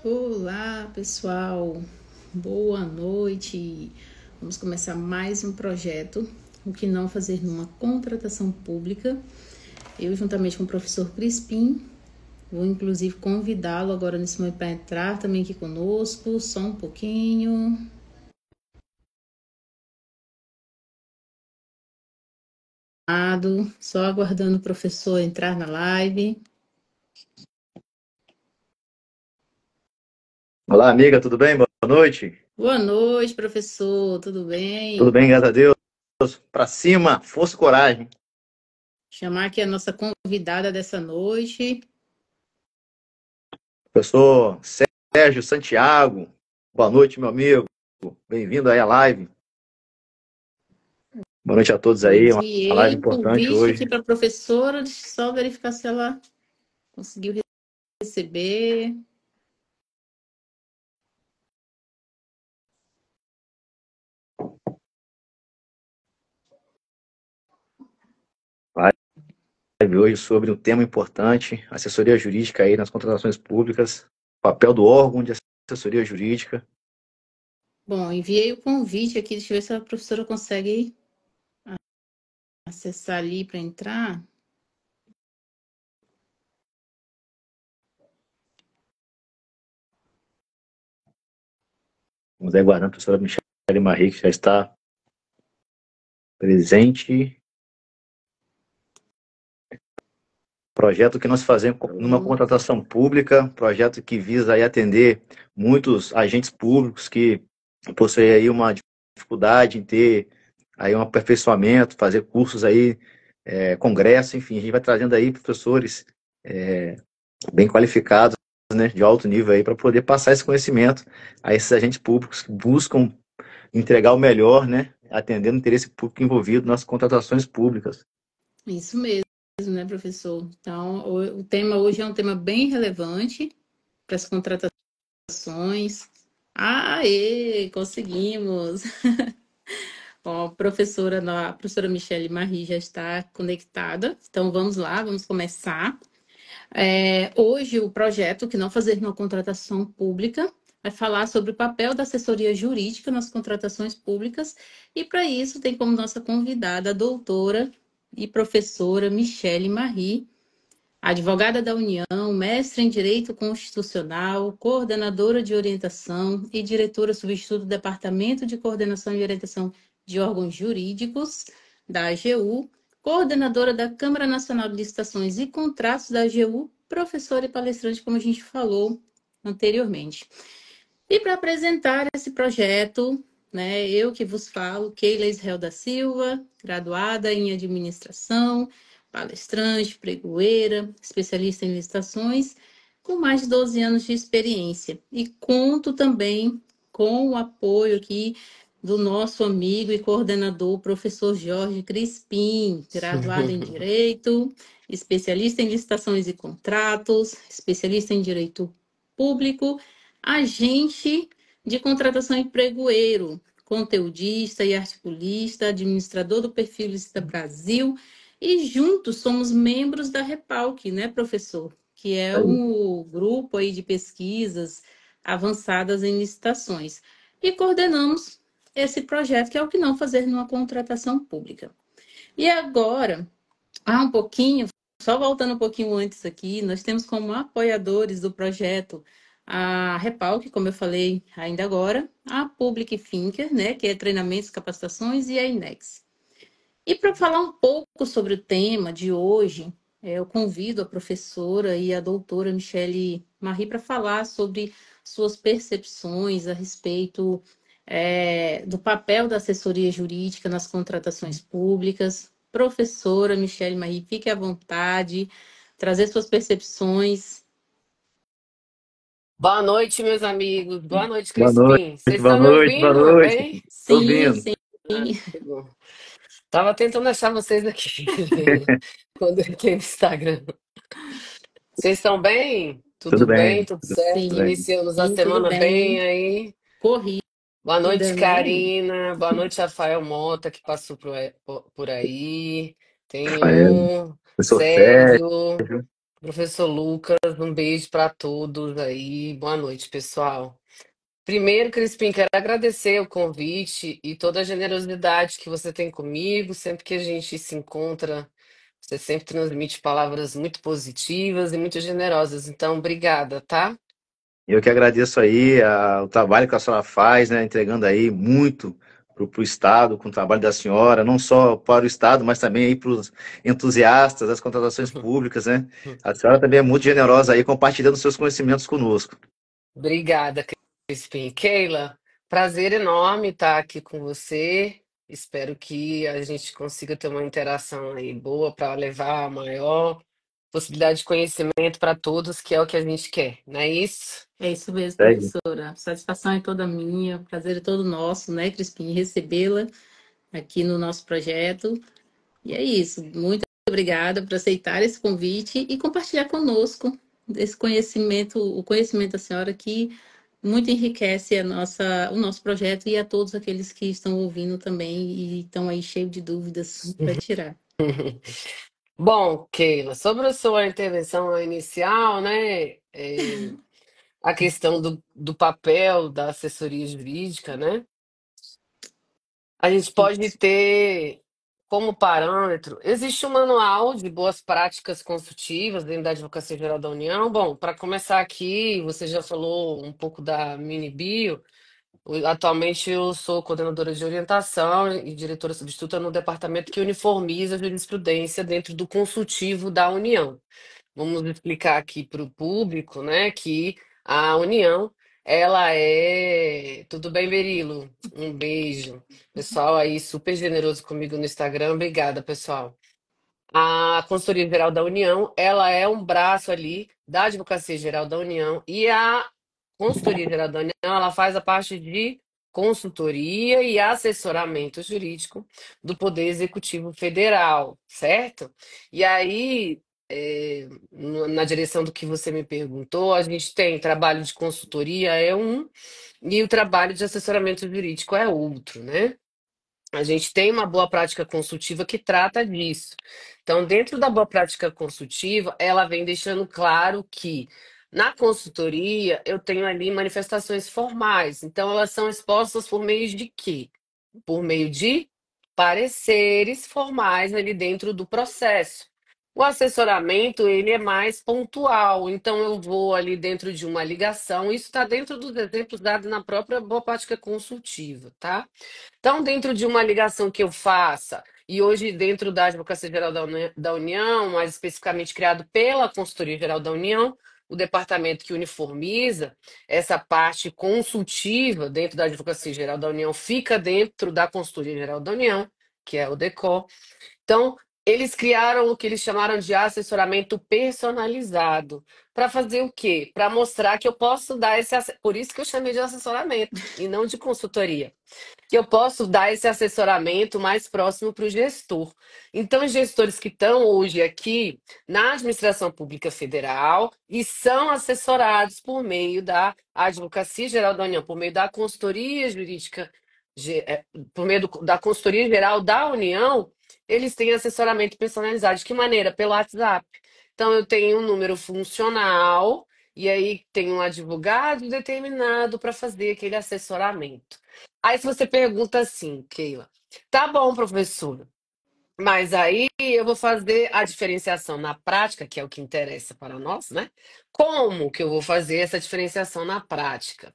Olá, pessoal. Boa noite. Vamos começar mais um projeto, o que não fazer numa contratação pública. Eu, juntamente com o professor Crispim, vou inclusive convidá-lo agora nesse momento para entrar também aqui conosco, só um pouquinho. Só aguardando o professor entrar na live. Olá, amiga, tudo bem? Boa noite. Boa noite, professor. Tudo Tudo bem? bem, graças a Deus. Pra cima, força e coragem. Chamar aqui a nossa convidada dessa noite. Professor Sérgio Santiago, boa noite, meu amigo. Bem-vindo aí à live. Boa noite a todos Eu aí, uma live enviei o importante convite aqui hoje. para a professora, deixa eu só verificar se ela conseguiu receber. Live hoje sobre um tema importante, assessoria jurídica aí nas contratações públicas, papel do órgão de assessoria jurídica. Bom, enviei o convite aqui, deixa eu ver se a professora consegue acessar ali para entrar. Vamos aguardar a professora Michele Marie, que já está presente. Projeto que nós fazemos numa contratação pública, projeto que visa aí atender muitos agentes públicos que possuem aí uma dificuldade em ter aí um aperfeiçoamento, fazer cursos aí, congresso, enfim, a gente vai trazendo aí professores bem qualificados, né, de alto nível aí, para poder passar esse conhecimento a esses agentes públicos que buscam entregar o melhor, né, atendendo o interesse público envolvido nas contratações públicas. Isso mesmo, né, professor? Então, o tema hoje é um tema bem relevante para as contratações. Aê, conseguimos! Bom, a professora Michele Marie já está conectada, então vamos lá, vamos começar. Hoje, o projeto que não fazer uma contratação pública vai falar sobre o papel da assessoria jurídica nas contratações públicas, e para isso tem como nossa convidada a doutora e professora Michele Marie, advogada da União, mestre em Direito Constitucional, coordenadora de orientação e diretora substituta do Departamento de Coordenação e Orientação de Órgãos Jurídicos da AGU, coordenadora da Câmara Nacional de Licitações e Contratos da AGU, professora e palestrante, como a gente falou anteriormente. E para apresentar esse projeto, né, eu que vos falo, Keila Israel da Silva, graduada em administração, palestrante, pregoeira, especialista em licitações, com mais de 12 anos de experiência. E conto também com o apoio aqui do nosso amigo e coordenador, professor Jorge Crispim, graduado em Direito, especialista em licitações e contratos, especialista em Direito Público, agente de contratação e pregoeiro, conteudista e articulista, administrador do Perfil Licita Brasil, e juntos somos membros da Repalc, né, professor? Que é um grupo aí de pesquisas avançadas em licitações. E coordenamos esse projeto, que é o que não fazer numa contratação pública. E agora, um pouquinho, só voltando um pouquinho antes aqui, nós temos como apoiadores do projeto a Repalc, como eu falei ainda agora, a Public Thinker, né, que é treinamentos, capacitações, e a Inex. E para falar um pouco sobre o tema de hoje, eu convido a professora e a doutora Michele Marie para falar sobre suas percepções a respeito do papel da assessoria jurídica nas contratações públicas. Professora Michele Marie, fique à vontade, trazer suas percepções. Boa noite, meus amigos. Boa noite, Boa Crispim. Vocês noite, boa estão me noite, boa ouvindo noite. bem? Tô Sim, ouvindo. sim. Que bom. Tava tentando achar vocês aqui quando eu entrei no Instagram. Vocês estão bem? Tudo Tudo bem? bem, Tudo tudo certo? Sim, bem. Iniciamos a sim, tudo semana bem bem. aí. Corrida, Boa noite, né? Karina. Boa noite, Rafael Mota, que passou por aí. Tem Rafael, um professor Sérgio, Sérgio. Professor Lucas, um beijo para todos aí. Boa noite, pessoal. Primeiro, Crispim, quero agradecer o convite e toda a generosidade que você tem comigo. Sempre que a gente se encontra, você sempre transmite palavras muito positivas e muito generosas. Então, obrigada, tá? Eu que agradeço aí o trabalho que a senhora faz, né, entregando aí muito para o Estado, com o trabalho da senhora, não só para o Estado, mas também aí para os entusiastas das contratações públicas, né? A senhora também é muito generosa aí, compartilhando seus conhecimentos conosco. Obrigada, Crispim. Keila, prazer enorme estar aqui com você. Espero que a gente consiga ter uma interação aí boa para levar a maior possibilidade de conhecimento para todos, que é o que a gente quer, não é isso? É isso mesmo, Segue. professora. A satisfação é toda minha, o prazer é todo nosso, né, Crispim, recebê-la aqui no nosso projeto. E é isso. Muito obrigada por aceitar esse convite e compartilhar conosco esse conhecimento, o conhecimento da senhora que muito enriquece o nosso projeto e a todos aqueles que estão ouvindo também e estão aí cheios de dúvidas para tirar. Bom, Keila, sobre a sua intervenção inicial, né, a questão do papel da assessoria jurídica, né? A gente pode ter como parâmetro, existe um manual de boas práticas consultivas dentro da Advocacia Geral da União. Bom, para começar aqui, você já falou um pouco da mini bio. Atualmente eu sou coordenadora de orientação e diretora substituta no departamento que uniformiza a jurisprudência dentro do consultivo da União. Vamos explicar aqui para o público, né, que a União, ela é. Tudo bem, Berilo? Um beijo. Pessoal aí super generoso comigo no Instagram. Obrigada, pessoal. A Consultoria Geral da União, ela é um braço ali da Advocacia Geral da União e a Consultoria Geral da União, ela faz a parte de consultoria e assessoramento jurídico do Poder Executivo Federal, certo? E aí, na direção do que você me perguntou, a gente tem trabalho de consultoria é um e o trabalho de assessoramento jurídico é outro, né? A gente tem uma boa prática consultiva que trata disso. Então, dentro da boa prática consultiva, ela vem deixando claro que na consultoria eu tenho ali manifestações formais. Então, elas são expostas por meio de quê? Por meio de pareceres formais ali dentro do processo. O assessoramento, ele é mais pontual, então eu vou ali dentro de uma ligação, isso está dentro dos exemplos dados na própria boa prática consultiva, tá? Então, dentro de uma ligação que eu faça, e hoje dentro da Advocacia Geral da União, mais especificamente criado pela Consultoria Geral da União, o departamento que uniformiza essa parte consultiva dentro da Advocacia Geral da União fica dentro da Consultoria Geral da União, que é o DECO. Então, eles criaram o que eles chamaram de assessoramento personalizado. Para fazer o quê? Para mostrar que eu posso dar Por isso que eu chamei de assessoramento e não de consultoria, que eu posso dar esse assessoramento mais próximo para o gestor. Então, os gestores que estão hoje aqui na administração pública federal e são assessorados por meio da Advocacia Geral da União, por meio da consultoria jurídica, por meio da consultoria geral da União, eles têm assessoramento personalizado. De que maneira? Pelo WhatsApp. Então, eu tenho um número funcional e aí tem um advogado determinado para fazer aquele assessoramento. Aí se você pergunta assim, Keila, tá bom, professor, mas aí eu vou fazer a diferenciação na prática, que é o que interessa para nós, né? Como que eu vou fazer essa diferenciação na prática?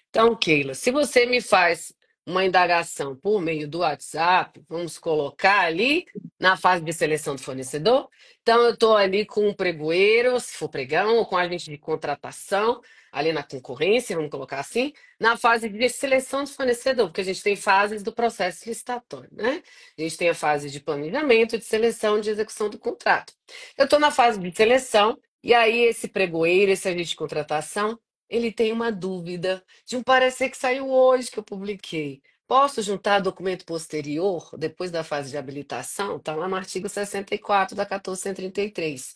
Então, Keila, se você me faz uma indagação por meio do WhatsApp, vamos colocar ali na fase de seleção do fornecedor. Então, eu estou ali com um pregoeiro, se for pregão, ou com agente de contratação, ali na concorrência, vamos colocar assim, na fase de seleção do fornecedor, porque a gente tem fases do processo licitatório, né? A gente tem a fase de planejamento, de seleção, de execução do contrato. Eu estou na fase de seleção, e aí esse pregoeiro, esse agente de contratação, ele tem uma dúvida de um parecer que saiu hoje que eu publiquei. Posso juntar documento posterior, depois da fase de habilitação? Está lá no artigo 64 da 1433.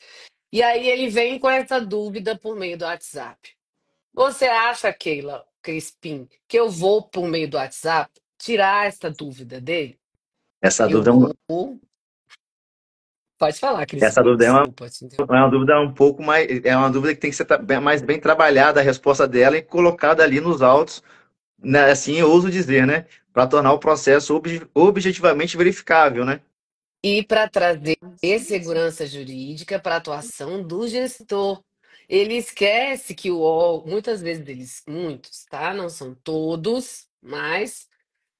E aí ele vem com essa dúvida por meio do WhatsApp. Você acha, Keila Crispim, que eu vou, por meio do WhatsApp, tirar essa dúvida dele? Essa Eu dúvida vou. Pode falar, Essa Crispim, dúvida desculpa te é interromper. uma dúvida um pouco mais, é uma dúvida que tem que ser mais bem trabalhada a resposta dela e colocada ali nos autos, né, assim eu ouso dizer, né? Para tornar o processo objetivamente verificável, né? E para trazer segurança jurídica para a atuação do gestor. Ele esquece que o órgão, muitas vezes muitos, tá? Não são todos, mas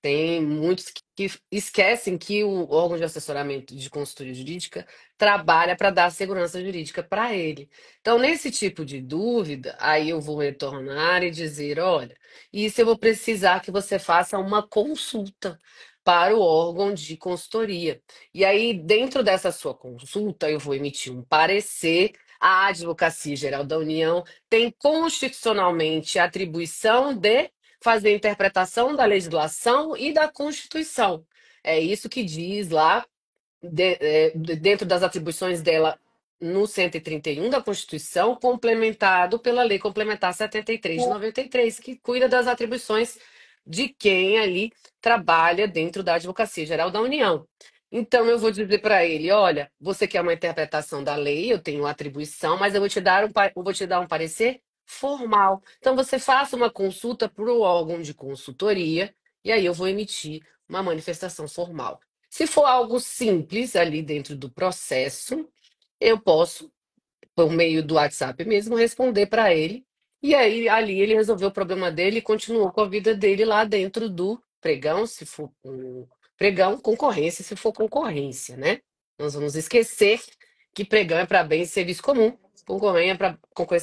tem muitos que esquecem que o órgão de assessoramento de consultoria jurídica trabalha para dar segurança jurídica para ele. Então, nesse tipo de dúvida, aí eu vou retornar e dizer: olha, isso eu vou precisar que você faça uma consulta para o órgão de consultoria. E aí, dentro dessa sua consulta, eu vou emitir um parecer. A Advocacia Geral da União tem constitucionalmente a atribuição de fazer a interpretação da legislação e da Constituição. É isso que diz lá, dentro das atribuições dela no 131 da Constituição, complementado pela Lei Complementar 73 de 93, que cuida das atribuições de quem ali trabalha dentro da Advocacia Geral da União. Então, eu vou dizer para ele: olha, você quer uma interpretação da lei, eu tenho atribuição, mas eu vou te dar um parecer formal. Então, você faça uma consulta para o órgão de consultoria, e aí eu vou emitir uma manifestação formal. Se for algo simples ali dentro do processo, eu posso, por meio do WhatsApp mesmo, responder para ele. E aí, ali, ele resolveu o problema dele e continuou com a vida dele lá dentro do pregão, se for pregão, concorrência, se for concorrência, né? Nós vamos esquecer que pregão é para bens e serviço comum, concorrência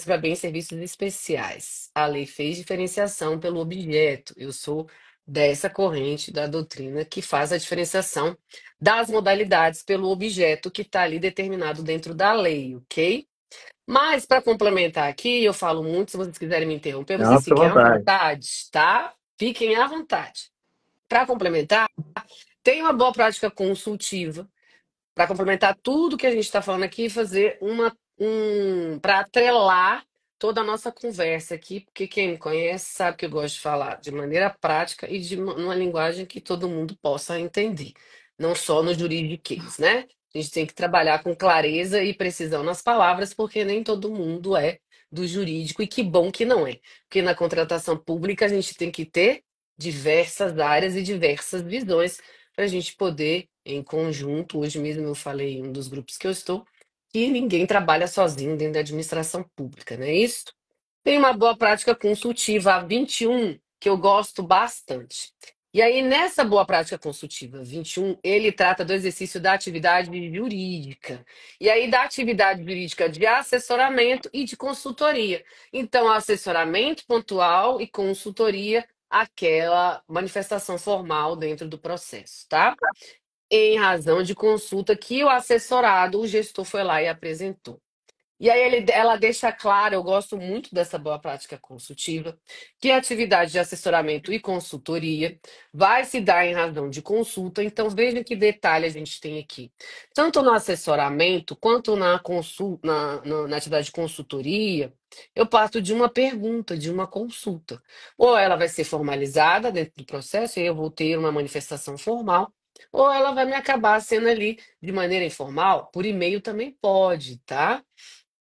para bens e serviços especiais. A lei fez diferenciação pelo objeto. Eu sou dessa corrente da doutrina que faz a diferenciação das modalidades pelo objeto que está ali determinado dentro da lei, ok? Mas, para complementar aqui, eu falo muito, se vocês quiserem me interromper, Não, vocês fica à fiquem à vontade. vontade, tá? Fiquem à vontade. Para complementar, tem uma boa prática consultiva, para complementar tudo que a gente está falando aqui, fazer para atrelar toda a nossa conversa aqui, porque quem me conhece sabe que eu gosto de falar de maneira prática e numa linguagem que todo mundo possa entender, não só no juridiquês, né? A gente tem que trabalhar com clareza e precisão nas palavras, porque nem todo mundo é do jurídico, e que bom que não é, porque na contratação pública a gente tem que ter diversas áreas e diversas visões para a gente poder, em conjunto, hoje mesmo eu falei em um dos grupos que eu estou, que ninguém trabalha sozinho dentro da administração pública, não é isso? Tem uma boa prática consultiva a 21 que eu gosto bastante. E aí, nessa boa prática consultiva 21, ele trata do exercício da atividade jurídica. E aí, da atividade jurídica de assessoramento e de consultoria. Então, assessoramento pontual e consultoria, aquela manifestação formal dentro do processo, tá? Em razão de consulta que o assessorado, o gestor foi lá e apresentou. E aí ela deixa claro, eu gosto muito dessa boa prática consultiva, que a atividade de assessoramento e consultoria vai se dar em razão de consulta. Então, veja que detalhe a gente tem aqui. Tanto no assessoramento quanto na atividade de consultoria, eu parto de uma pergunta, de uma consulta. Ou ela vai ser formalizada dentro do processo, e eu vou ter uma manifestação formal, ou ela vai me acabar sendo ali de maneira informal, por e-mail também pode, tá?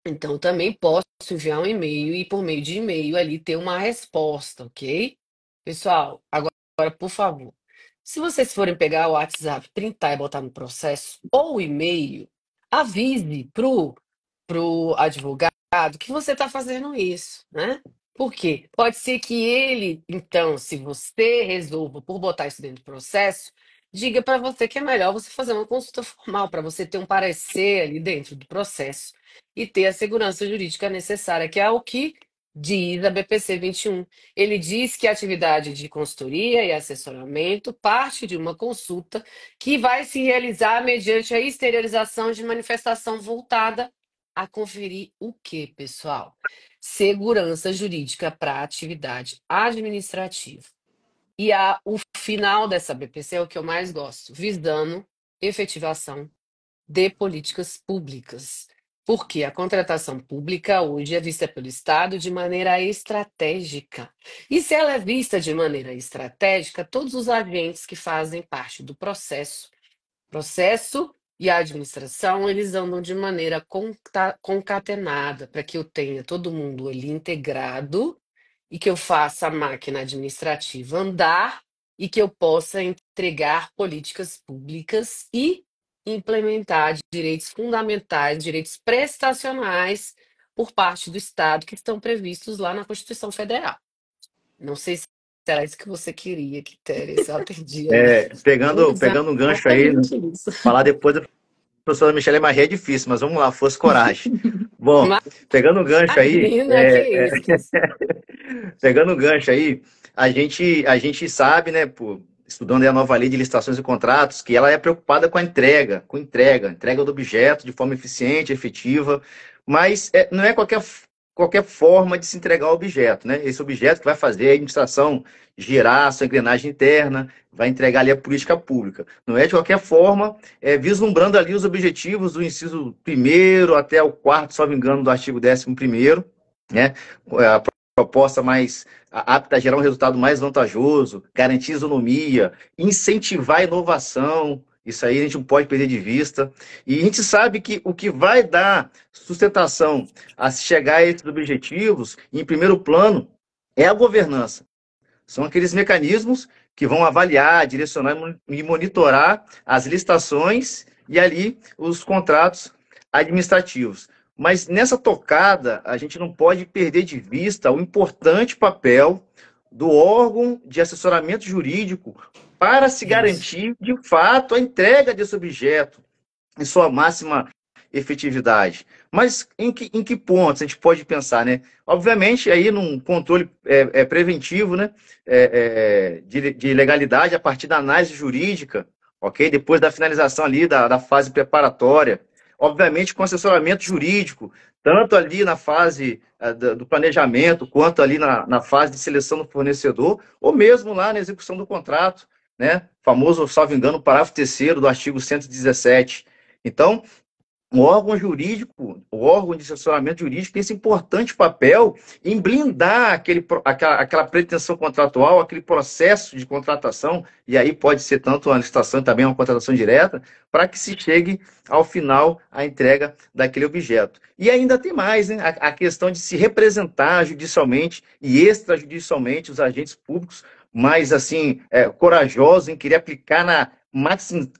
Então, também posso enviar um e-mail e, por meio de e-mail, ali ter uma resposta, ok? Pessoal, agora, por favor, se vocês forem pegar o WhatsApp, printar e botar no processo, ou o e-mail, avise pro advogado que você está fazendo isso, né? Por quê? Pode ser que ele, então, se você resolva por botar isso dentro do processo, diga para você que é melhor você fazer uma consulta formal, para você ter um parecer ali dentro do processo e ter a segurança jurídica necessária, que é o que diz a BPC 21. Ele diz que a atividade de consultoria e assessoramento parte de uma consulta que vai se realizar mediante a exteriorização de manifestação voltada a conferir o quê, pessoal? Segurança jurídica para a atividade administrativa. E o final dessa BPC é o que eu mais gosto, visando efetivação de políticas públicas. Porque a contratação pública hoje é vista pelo Estado de maneira estratégica. E se ela é vista de maneira estratégica, todos os agentes que fazem parte do processo e a administração, eles andam de maneira concatenada para que eu tenha todo mundo ali integrado e que eu faça a máquina administrativa andar e que eu possa entregar políticas públicas e implementar direitos fundamentais, direitos prestacionais por parte do Estado que estão previstos lá na Constituição Federal. Não sei se era isso que você queria, Quitéria, se eu atendi aí. Pegando um gancho aí, Exatamente isso. falar depois da professora Michelle Maria é difícil, mas vamos lá, força e coragem. Bom, pegando um gancho aí, Imagina, que isso. pegando um gancho aí, a gente sabe, né, estudando aí a nova lei de licitações e contratos, que ela é preocupada com a entrega do objeto de forma eficiente, efetiva, mas não é qualquer forma de se entregar o objeto, né? Esse objeto que vai fazer a administração girar a sua engrenagem interna, vai entregar ali a política pública. Não é de qualquer forma, vislumbrando ali os objetivos do inciso primeiro até o quarto, se não me engano, do artigo 11º, né? A proposta mais apta a gerar um resultado mais vantajoso, garantir isonomia, incentivar a inovação, isso aí a gente não pode perder de vista. E a gente sabe que o que vai dar sustentação a se chegar a esses objetivos, em primeiro plano, é a governança. São aqueles mecanismos que vão avaliar, direcionar e monitorar as licitações e ali os contratos administrativos. Mas nessa tocada, a gente não pode perder de vista o importante papel do órgão de assessoramento jurídico para se Isso. garantir, de fato, a entrega desse objeto em sua máxima efetividade. Mas em que pontos a gente pode pensar, né? Obviamente, aí num controle preventivo, né? De legalidade a partir da análise jurídica, ok? Depois da finalização ali da fase preparatória. Obviamente, com assessoramento jurídico, tanto ali na fase do planejamento, quanto ali na fase de seleção do fornecedor, ou mesmo lá na execução do contrato, né? Famoso, salvo engano, parágrafo 3º do artigo 117. Então, o órgão de assessoramento jurídico tem esse importante papel em blindar aquela pretensão contratual, aquele processo de contratação, e aí pode ser tanto uma licitação e também uma contratação direta, para que se chegue ao final à entrega daquele objeto. E ainda tem mais, né? A questão de se representar judicialmente e extrajudicialmente os agentes públicos mais assim, corajosos em querer aplicar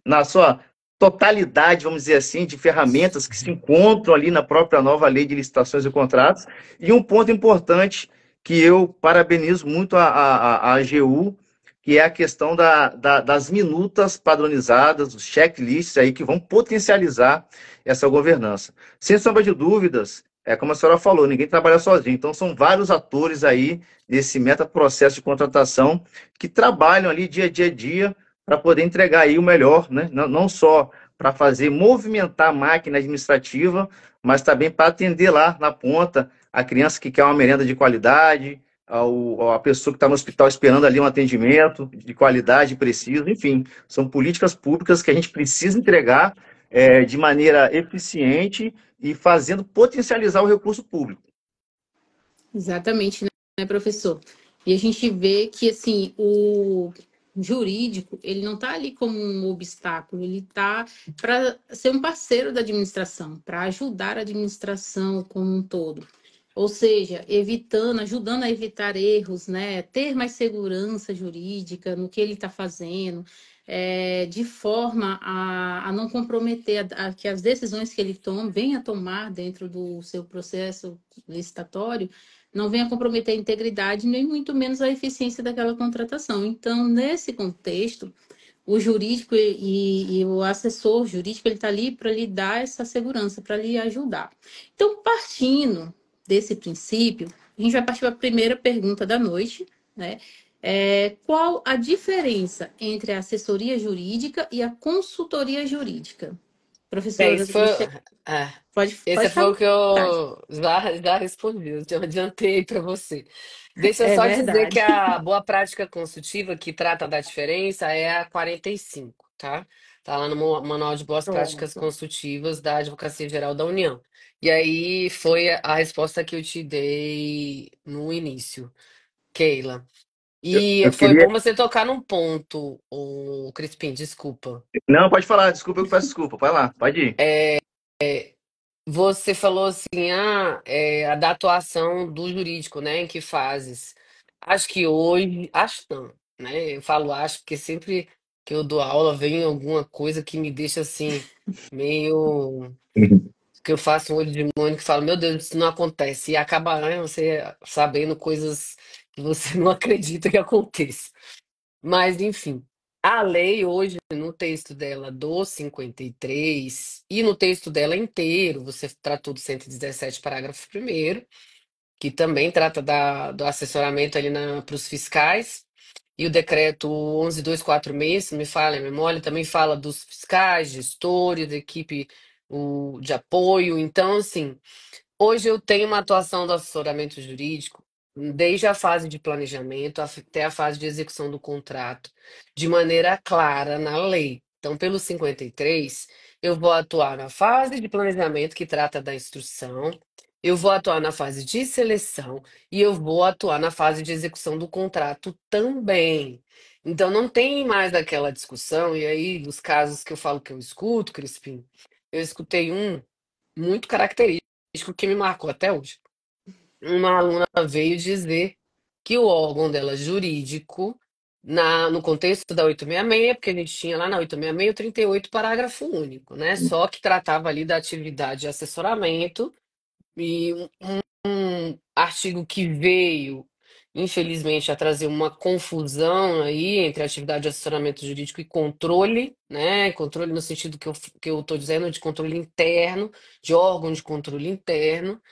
na sua totalidade, vamos dizer assim, de ferramentas que se encontram ali na própria nova lei de licitações e contratos. E um ponto importante que eu parabenizo muito a AGU, que é a questão das minutas padronizadas, os checklists aí que vão potencializar essa governança. Sem sombra de dúvidas, como a senhora falou, ninguém trabalha sozinho. Então, são vários atores aí nesse metaprocesso de contratação que trabalham ali dia para poder entregar aí o melhor, né? Não só para fazer movimentar a máquina administrativa, mas também para atender lá na ponta a criança que quer uma merenda de qualidade, a pessoa que está no hospital esperando ali um atendimento de qualidade preciso, enfim, são políticas públicas que a gente precisa entregar de maneira eficiente e fazendo potencializar o recurso público. Exatamente, né, professor? E a gente vê que, assim, o jurídico, ele não está ali como um obstáculo, ele está para ser um parceiro da administração, para ajudar a administração como um todo. Ou seja, ajudando a evitar erros, né? Ter mais segurança jurídica no que ele está fazendo, de forma a não comprometer que as decisões que ele toma, venha a tomar dentro do seu processo licitatório, não venha comprometer a integridade, nem muito menos a eficiência daquela contratação. Então, nesse contexto, o jurídico e o assessor jurídico, ele está ali para lhe dar essa segurança, para lhe ajudar. Então, partindo desse princípio, a gente vai partir para a primeira pergunta da noite, né? Qual a diferença entre a assessoria jurídica e a consultoria jurídica? Professora, Esse foi, é, pode esse ficar à foi o que vontade. eu já respondi, eu já adiantei para você. Deixa eu É só dizer que verdade. a boa prática consultiva que trata da diferença é a 45, tá? Tá lá no Manual de Boas Práticas Pronto. Consultivas da Advocacia Geral da União. E aí foi a resposta que eu te dei no início, Keila. E eu foi queria. bom você tocar num ponto, o Crispim, desculpa. Não, pode falar, desculpa, eu peço desculpa. Vai lá, pode ir. Você falou assim, a da atuação do jurídico, né? Em que fases? Acho que hoje, acho não, né? Eu falo acho porque sempre que eu dou aula vem alguma coisa que me deixa assim, meio que eu faço um olho de mônio que falo, meu Deus, isso não acontece. E acaba, né, você sabendo coisas que você não acredita que aconteça. Mas, enfim, a lei hoje, no texto dela do 53 e no texto dela inteiro, você tratou do 117, parágrafo primeiro, que também trata do assessoramento ali para os fiscais, e o decreto 11.246, se não me falha a memória, também fala dos fiscais, gestores, da equipe de apoio. Então, assim, hoje eu tenho uma atuação do assessoramento jurídico desde a fase de planejamento até a fase de execução do contrato, de maneira clara na lei. Então, pelo 53, eu vou atuar na fase de planejamento, que trata da instrução, eu vou atuar na fase de seleção e eu vou atuar na fase de execução do contrato também. Então, não tem mais aquela discussão, e aí, dos casos que eu falo que eu escuto, Crispim, eu escutei um muito característico que me marcou até hoje. Uma aluna veio dizer que o órgão dela jurídico, no contexto da 866, porque a gente tinha lá na 866 o 38, parágrafo único, né? Só que tratava ali da atividade de assessoramento e um artigo que veio, infelizmente, a trazer uma confusão aí entre atividade de assessoramento jurídico e controle, né? Controle no sentido que eu estou dizendo de controle interno, de órgão de controle interno.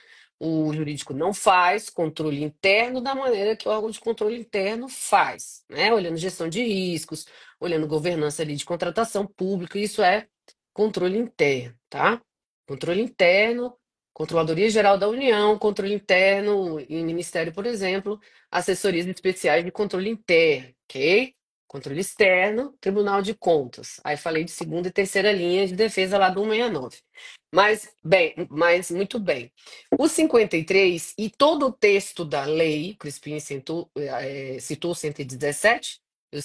O jurídico não faz controle interno da maneira que o órgão de controle interno faz, né? Olhando gestão de riscos, olhando governança ali de contratação pública, isso é controle interno, tá? Controle interno, Controladoria Geral da União, controle interno em ministério, por exemplo, assessorias especiais de controle interno, ok? Controle externo, Tribunal de Contas. Aí falei de segunda e terceira linha de defesa lá do 169. Mas muito bem. O 53 e todo o texto da lei, Crispim citou o 117, eu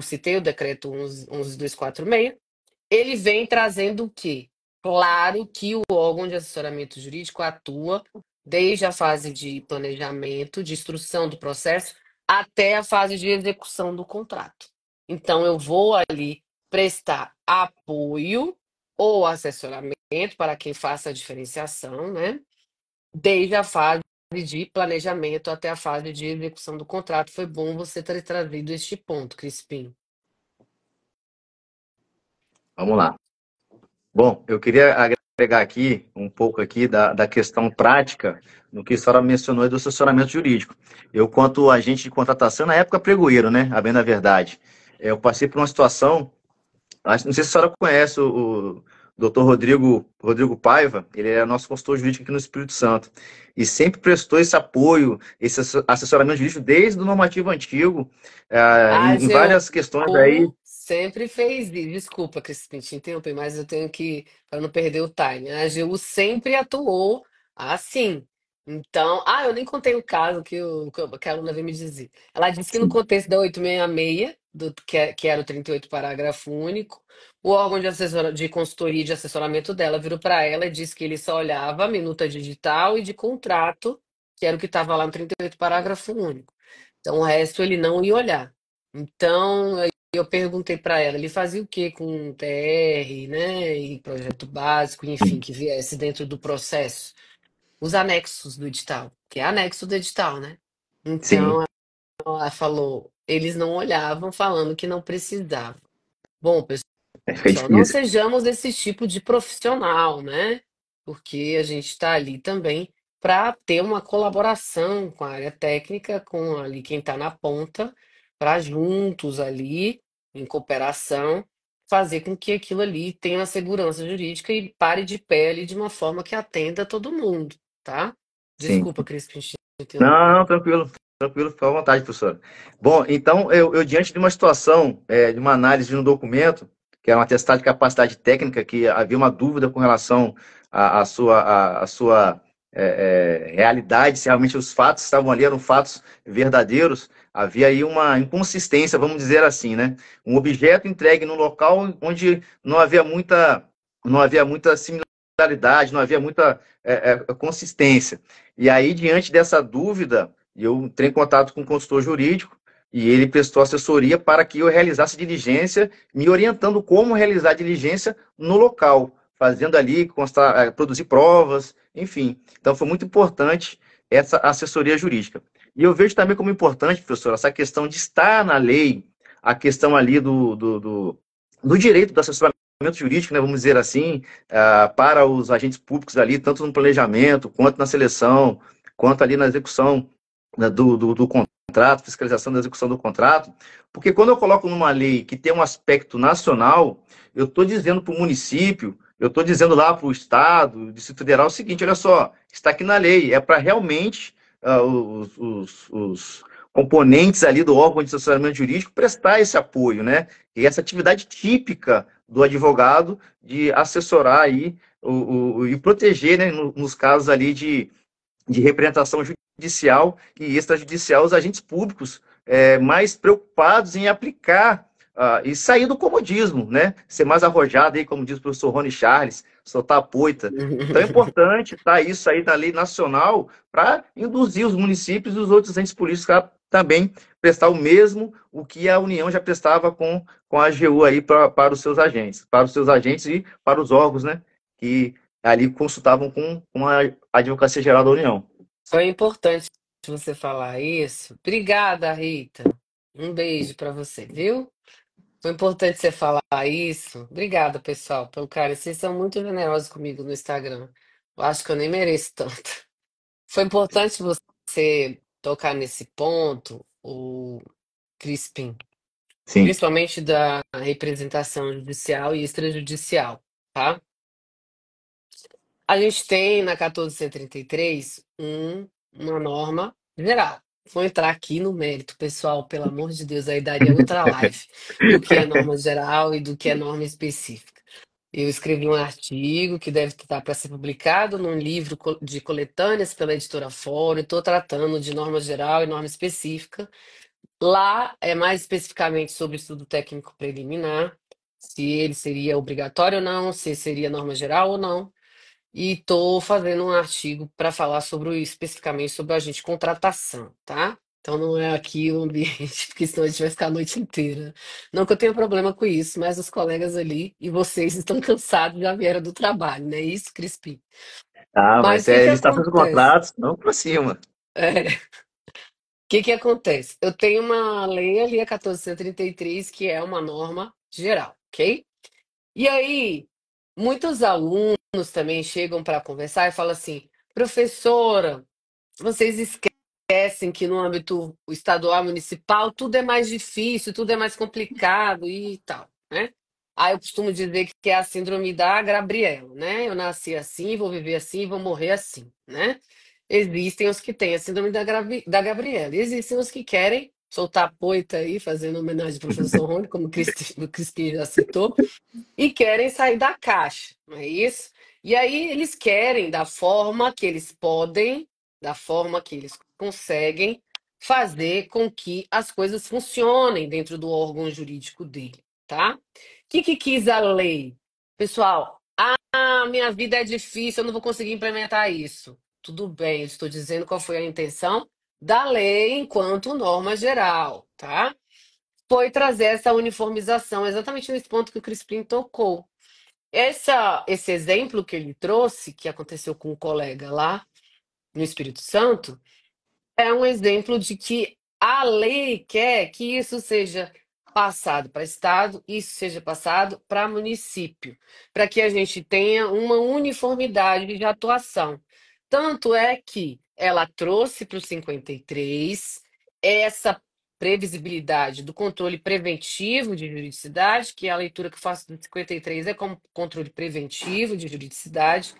citei o decreto 11.246, ele vem trazendo o quê? Claro que o órgão de assessoramento jurídico atua desde a fase de planejamento, de instrução do processo, até a fase de execução do contrato. Então, eu vou ali prestar apoio ou assessoramento para quem faça a diferenciação, né? Desde a fase de planejamento até a fase de execução do contrato. Foi bom você ter trazido este ponto, Crispim. Vamos lá. Bom, eu queria agregar aqui um pouco aqui da questão prática no que a senhora mencionou aí do assessoramento jurídico. Eu, quanto agente de contratação, na época pregoeiro, né? A bem da verdade. Eu passei por uma situação, não sei se a senhora conhece o doutor Rodrigo Paiva, ele é nosso consultor jurídico aqui no Espírito Santo, e sempre prestou esse apoio, esse assessoramento jurídico desde o normativo antigo, A em várias questões aí. AGU sempre fez isso. Desculpa, Crispim, te interromper, mas eu tenho que, para não perder o time. A AGU sempre atuou assim. Então, eu nem contei o caso que a aluna veio me dizer. Ela disse que no contexto da 866, que era o 38, parágrafo único, o órgão de consultoria e de assessoramento dela virou para ela e disse que ele só olhava a minuta digital e de contrato, que era o que estava lá no 38, parágrafo único. Então, o resto ele não ia olhar. Então, aí eu perguntei para ela, ele fazia o que com TR, né, e projeto básico, enfim, que viesse dentro do processo? Os anexos do edital, que é anexo do edital, né? Sim, Então, ela falou, eles não olhavam, falando que não precisava. Bom, fica pessoal, não difícil. sejamos esse tipo de profissional, né? Porque a gente está ali também para ter uma colaboração com a área técnica, com ali quem está na ponta, para juntos ali, em cooperação, fazer com que aquilo ali tenha uma segurança jurídica e pare de pé ali de uma forma que atenda todo mundo, tá? Sim. Desculpa, Cris, que te Não, interrompi. não, tranquilo, tranquilo, fica à vontade, professor. Bom, então, diante de uma situação, de uma análise de um documento, que era um atestado de capacidade técnica, que havia uma dúvida com relação à sua realidade, se realmente os fatos que estavam ali eram fatos verdadeiros, havia aí uma inconsistência, vamos dizer assim, né? Um objeto entregue num local onde não havia muita similaridade, não havia muita consistência. E aí, diante dessa dúvida, eu entrei em contato com o consultor jurídico e ele prestou assessoria para que eu realizasse diligência, me orientando como realizar a diligência no local, fazendo ali, produzir provas, enfim. Então, foi muito importante essa assessoria jurídica. E eu vejo também como importante, professor, essa questão de estar na lei, a questão ali do direito do assessoramento jurídico, né, vamos dizer assim, para os agentes públicos ali, tanto no planejamento, quanto na seleção, quanto ali na execução, né, do contrato, fiscalização da execução do contrato, porque quando eu coloco numa lei que tem um aspecto nacional, eu estou dizendo para o município, eu estou dizendo lá para o Estado, Distrito Federal, o seguinte: olha só, está aqui na lei, é para realmente os componentes ali do órgão de assessoramento jurídico prestar esse apoio, né? E essa atividade típica do advogado de assessorar aí e proteger, né, nos casos ali de representação judicial e extrajudicial, os agentes públicos mais preocupados em aplicar e sair do comodismo, né? Ser mais arrojado, aí, como diz o professor Rony Charles, soltar a poita. Então é importante estar isso aí na lei nacional para induzir os municípios e os outros entes políticos a também prestar o que a União já prestava com a AGU aí para os seus agentes e para os órgãos, né? Que ali consultavam com a Advocacia Geral da União. Foi importante você falar isso. Obrigada, Rita. Um beijo para você, viu? Foi importante você falar isso. Obrigada, pessoal, pelo carinho. Vocês são muito generosos comigo no Instagram. Eu acho que eu nem mereço tanto. Foi importante você tocar nesse ponto, o Crispim, Sim. principalmente da representação judicial e extrajudicial, tá? A gente tem na 1433 uma norma geral. Vou entrar aqui no mérito, pessoal, pelo amor de Deus, aí daria outra live do que é norma geral e do que é norma específica. Eu escrevi um artigo que deve estar para ser publicado num livro de coletâneas pela editora Fórum. Estou tratando de norma geral e norma específica. Lá é mais especificamente sobre estudo técnico preliminar, se ele seria obrigatório ou não, se seria norma geral ou não. E estou fazendo um artigo para falar especificamente sobre o agente de contratação, tá? Então não é aqui o ambiente, porque senão a gente vai ficar a noite inteira. Não que eu tenha problema com isso, mas os colegas ali e vocês estão cansados, já vieram do trabalho, não é isso, Crispim? Mas Mas o que que licitação de acontece? contratos, não para cima. O que que acontece? Eu tenho uma lei ali, a 1433, que é uma norma geral, ok? E aí, muitos alunos também chegam para conversar e falam assim: professora, vocês esquecem que no âmbito estadual, municipal, tudo é mais difícil, tudo é mais complicado e tal, né? Aí eu costumo dizer que é a síndrome da Gabriela, né? Eu nasci assim, vou viver assim, vou morrer assim, né? Existem os que têm a síndrome da Gabriela, e existem os que querem soltar a poita aí, fazendo homenagem ao professor Rony, como o Crispim já citou, e querem sair da caixa, não é isso? E aí eles querem, da forma que eles podem, da forma que eles conseguem, fazer com que as coisas funcionem dentro do órgão jurídico dele, tá? O que quis a lei? Pessoal, minha vida é difícil, eu não vou conseguir implementar isso. Tudo bem, eu estou dizendo qual foi a intenção da lei enquanto norma geral, tá? Foi trazer essa uniformização, exatamente nesse ponto que o Crispim tocou. Esse exemplo que ele trouxe, que aconteceu com um colega lá no Espírito Santo, é um exemplo de que a lei quer que isso seja passado para Estado, isso seja passado para município, para que a gente tenha uma uniformidade de atuação. Tanto é que ela trouxe para o 53 essa previsibilidade do controle preventivo de juridicidade, que é a leitura que eu faço do 53 é como controle preventivo de juridicidade,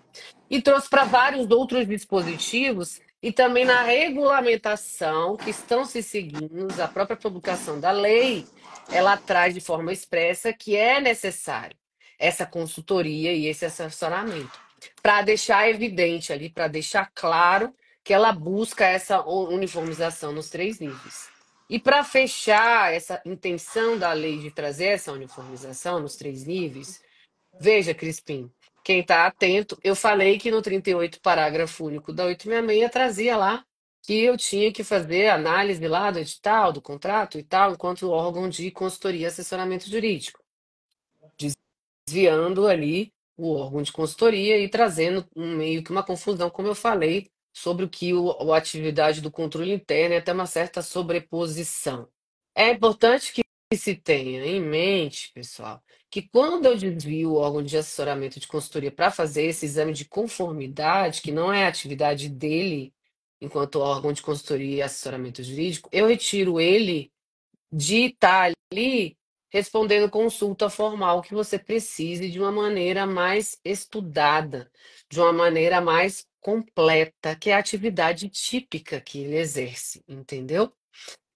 e trouxe para vários outros dispositivos e também na regulamentação que estão se seguindo, a própria publicação da lei, ela traz de forma expressa que é necessário essa consultoria e esse assessoramento. para deixar evidente ali, para deixar claro que ela busca essa uniformização nos 3 níveis. E para fechar essa intenção da lei de trazer essa uniformização nos 3 níveis, veja, Crispim, quem está atento, eu falei que no 38, parágrafo único da 866, trazia lá que eu tinha que fazer análise lá do edital, do contrato e tal, enquanto órgão de consultoria e assessoramento jurídico, desviando ali o órgão de consultoria e trazendo meio que uma confusão, como eu falei, sobre o que a atividade do controle interno e até uma certa sobreposição. É importante que se tenha em mente, pessoal, que quando eu desvio o órgão de assessoramento de consultoria para fazer esse exame de conformidade, que não é a atividade dele enquanto órgão de consultoria e assessoramento jurídico, eu retiro ele de estar ali respondendo consulta formal que você precise de uma maneira mais estudada, de uma maneira mais completa, que é a atividade típica que ele exerce, entendeu?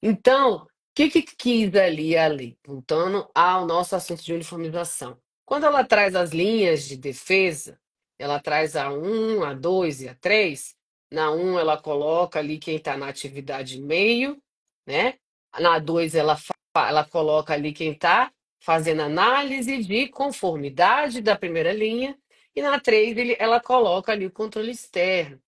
Então, o que quis ali a lei? Voltando ao nosso assunto de uniformização. Quando ela traz as linhas de defesa, ela traz a 1, a 2 e a 3. Na 1, ela coloca ali quem está na atividade meio, né? Na 2, ela coloca ali quem está fazendo análise de conformidade da primeira linha. E na 3, ela coloca ali o controle externo.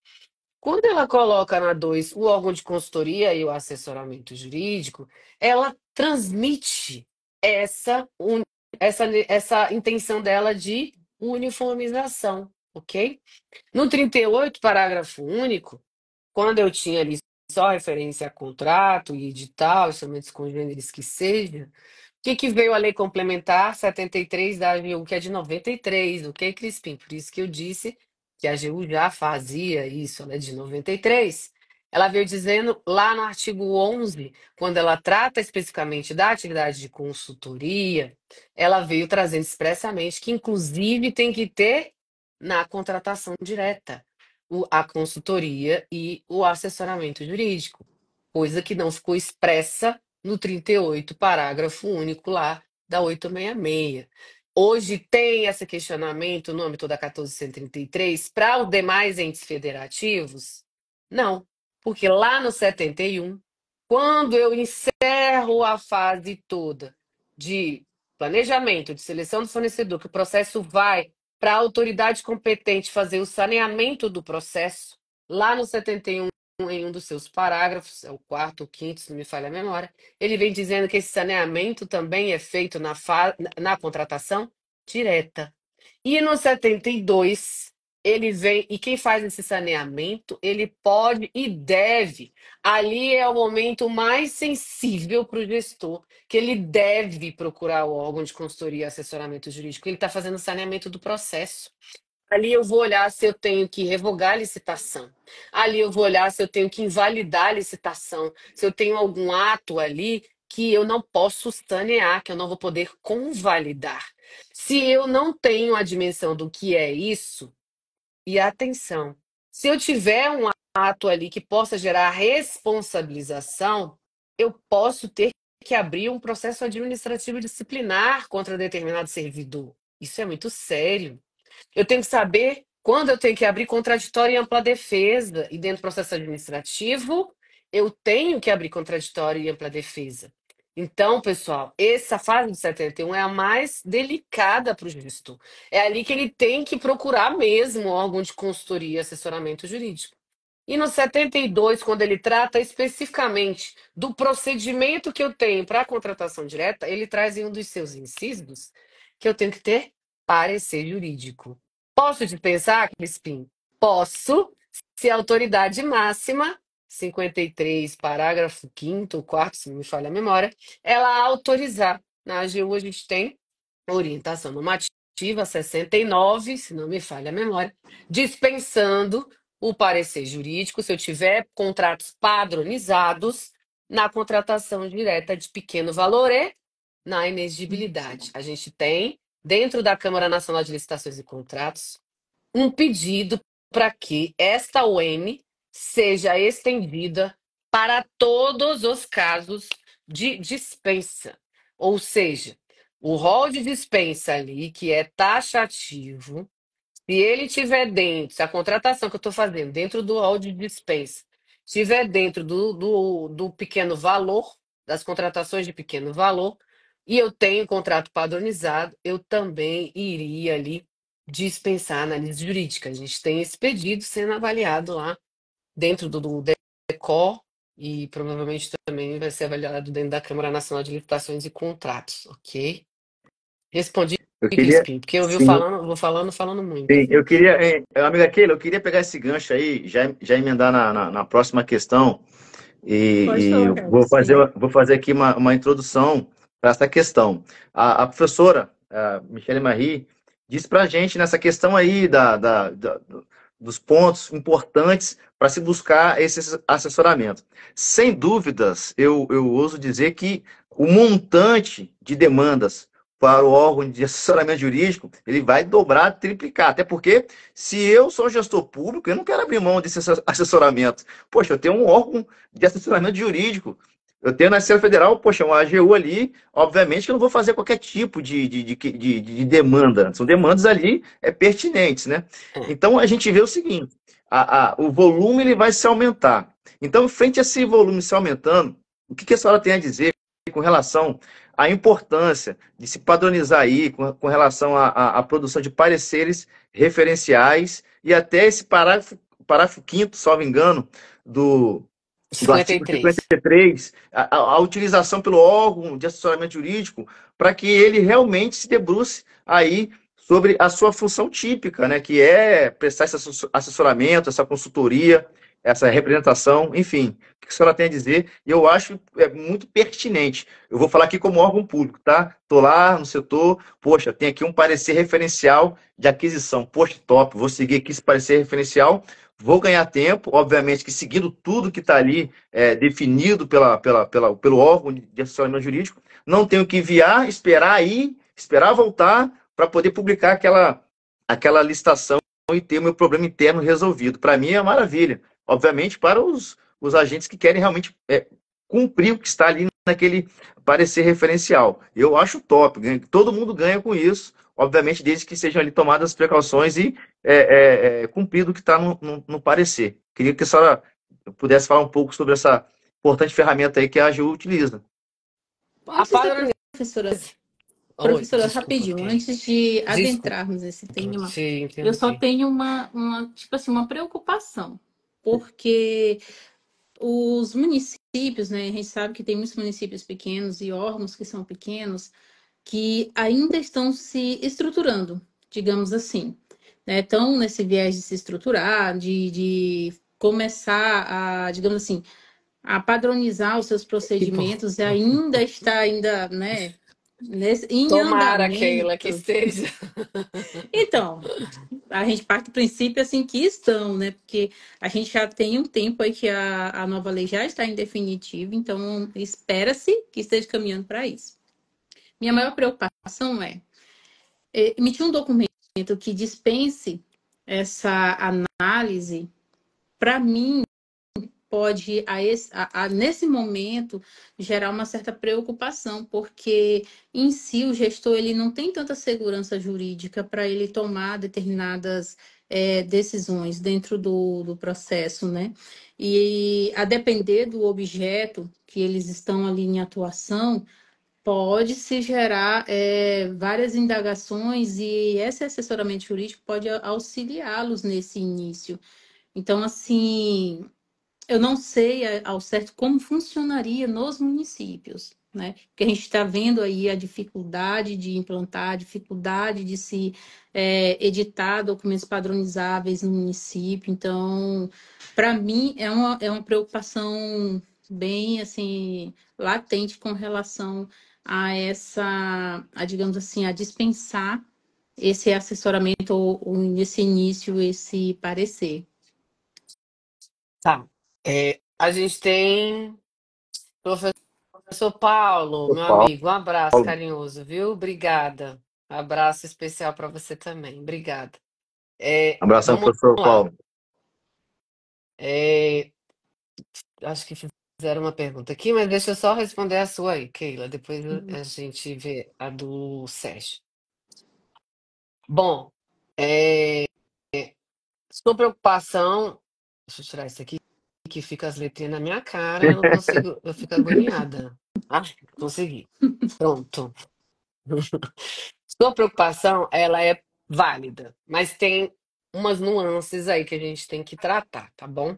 Quando ela coloca na 2 o órgão de consultoria e o assessoramento jurídico, ela transmite essa intenção dela de uniformização, ok? No 38, parágrafo único, quando eu tinha ali só referência a contrato e edital, instrumentos congêneres que seja, o que veio a lei complementar 73 da AGU, que é de 93, ok, Crispim? Por isso que eu disse que a AGU já fazia isso, ela é de 93. Ela veio dizendo lá no artigo 11, quando ela trata especificamente da atividade de consultoria, ela veio trazendo expressamente que, inclusive, tem que ter na contratação direta a consultoria e o assessoramento jurídico, coisa que não ficou expressa no 38, parágrafo único lá da 866. Hoje tem esse questionamento no âmbito da 1433 para os demais entes federativos? Não, porque lá no 71, quando eu encerro a fase toda de planejamento, de seleção do fornecedor, que o processo vai para a autoridade competente fazer o saneamento do processo, lá no 71, em um dos seus parágrafos, é o quarto ou quinto, se não me falha a memória, ele vem dizendo que esse saneamento também é feito na contratação direta. E no 72, ele vem, e quem faz esse saneamento, ele pode e deve. Ali é o momento mais sensível para o gestor, que ele deve procurar o órgão de consultoria e assessoramento jurídico. Ele está fazendo saneamento do processo. Ali eu vou olhar se eu tenho que revogar a licitação. Ali eu vou olhar se eu tenho que invalidar a licitação. Se eu tenho algum ato ali que eu não posso sanear, que eu não vou poder convalidar. Se eu não tenho a dimensão do que é isso, e atenção, se eu tiver um ato ali que possa gerar responsabilização, eu posso ter que abrir um processo administrativo disciplinar contra determinado servidor. Isso é muito sério. Eu tenho que saber quando eu tenho que abrir contraditório e ampla defesa. E dentro do processo administrativo, eu tenho que abrir contraditório e ampla defesa. Então, pessoal, essa fase do 71 é a mais delicada para o gestor. É ali que ele tem que procurar mesmo órgão de consultoria e assessoramento jurídico. E no 72, quando ele trata especificamente do procedimento que eu tenho para a contratação direta, ele traz em um dos seus incisos que eu tenho que ter parecer jurídico. Posso dispensar, Crispim? Posso, se a autoridade máxima, 53, parágrafo 5º, 4º, se não me falha a memória, ela autorizar. Na AGU a gente tem orientação normativa 69, se não me falha a memória, dispensando o parecer jurídico se eu tiver contratos padronizados na contratação direta de pequeno valor e na inexigibilidade. A gente tem, dentro da Câmara Nacional de Licitações e Contratos, um pedido para que esta OM seja estendida para todos os casos de dispensa. Ou seja, o rol de dispensa ali, que é taxativo, Se ele tiver dentro, se a contratação que eu estou fazendo dentro do hall de dispensa estiver dentro do pequeno valor, das contratações de pequeno valor, e eu tenho contrato padronizado, eu também iria ali dispensar a análise jurídica. A gente tem esse pedido sendo avaliado lá dentro do DECOR e provavelmente também vai ser avaliado dentro da Câmara Nacional de Licitações e Contratos, ok? Respondi, Eu queria, Crispim, porque eu sim, vou falando muito. sim, eu queria, amiga Keila, eu queria pegar esse gancho aí, já emendar na próxima questão Pode e falar, sim. vou fazer aqui uma introdução para essa questão. A professora, a Michele Marie, disse para a gente nessa questão aí dos pontos importantes para se buscar esse assessoramento. Sem dúvidas, eu ouso dizer que o montante de demandas para o órgão de assessoramento jurídico, ele vai dobrar, triplicar. Até porque, se eu sou gestor público, eu não quero abrir mão desse assessoramento. Poxa, eu tenho um órgão de assessoramento jurídico. Eu tenho na Receita Federal, poxa, uma AGU ali, obviamente que eu não vou fazer qualquer tipo de demanda. São demandas ali pertinentes, né? É. Então, a gente vê o seguinte, o volume ele vai se aumentar. Então, frente a esse volume se aumentando, o que a senhora tem a dizer com relação à importância de se padronizar aí com relação à produção de pareceres referenciais e até esse parágrafo 5º, salvo engano, do artigo 53. 53, a utilização pelo órgão de assessoramento jurídico para que ele realmente se debruce aí sobre a sua função típica, né, que é prestar esse assessoramento, essa consultoria, essa representação, enfim, o que a senhora tem a dizer? E eu acho muito pertinente. Eu vou falar aqui como órgão público, tá? Estou lá no setor, poxa, tem aqui um parecer referencial de aquisição, poxa, top, vou seguir aqui esse parecer referencial, vou ganhar tempo, obviamente que seguindo tudo que está ali definido pelo órgão de assessoramento jurídico, não tenho que enviar, esperar aí, esperar voltar para poder publicar aquela licitação e ter o meu problema interno resolvido. Para mim é maravilha. Obviamente, para os agentes que querem realmente cumprir o que está ali naquele parecer referencial. Eu acho top, todo mundo ganha com isso, obviamente, desde que sejam ali tomadas as precauções e cumprido o que está no parecer. Queria que a senhora pudesse falar um pouco sobre essa importante ferramenta aí que a AGU utiliza. A Antes da padronização. professora, Oi, desculpa, rapidinho, Kelly. antes de Desculpa, adentrarmos nesse tema, te eu só interrompi. tenho tipo assim, uma preocupação, porque os municípios, né, a gente sabe que tem muitos municípios pequenos e órgãos que são pequenos, que ainda estão se estruturando, digamos assim, né? Estão nesse viés de se estruturar, de começar a, digamos assim, a padronizar os seus Que bom. procedimentos e ainda está ainda, né, em Tomara, Keila, que andamento. esteja. Então, a gente parte do princípio assim que estão, né? Porque a gente já tem um tempo aí que a nova lei já está em definitivo, então espera-se que esteja caminhando para isso. Minha maior preocupação é emitir um documento que dispense essa análise, para mim, pode, nesse momento, gerar uma certa preocupação, porque em si o gestor ele não tem tanta segurança jurídica para ele tomar determinadas decisões dentro do processo, né? E a depender do objeto que eles estão ali em atuação, pode-se gerar várias indagações e esse assessoramento jurídico pode auxiliá-los nesse início. Então, assim, eu não sei ao certo como funcionaria nos municípios, né? Porque a gente está vendo aí a dificuldade de implantar, a dificuldade de se editar documentos padronizáveis no município. Então, para mim, é uma preocupação bem, assim, latente com relação a digamos assim, a dispensar esse assessoramento ou nesse início, esse parecer. Tá. A gente tem professor Paulo, meu Paulo, amigo, um abraço carinhoso, viu? Obrigada. Abraço especial para você também. Obrigada. abração, Vamos professor lá. Paulo. Acho que fizeram uma pergunta aqui, mas deixa eu só responder a sua aí, Keila. Depois a gente vê a do Sérgio. Bom, Sua preocupação. Deixa eu tirar isso aqui, que fica as letrinhas na minha cara, eu não consigo, eu fico agoniada. Ah, consegui. Pronto. Sua preocupação, ela é válida, mas tem umas nuances aí que a gente tem que tratar, tá bom?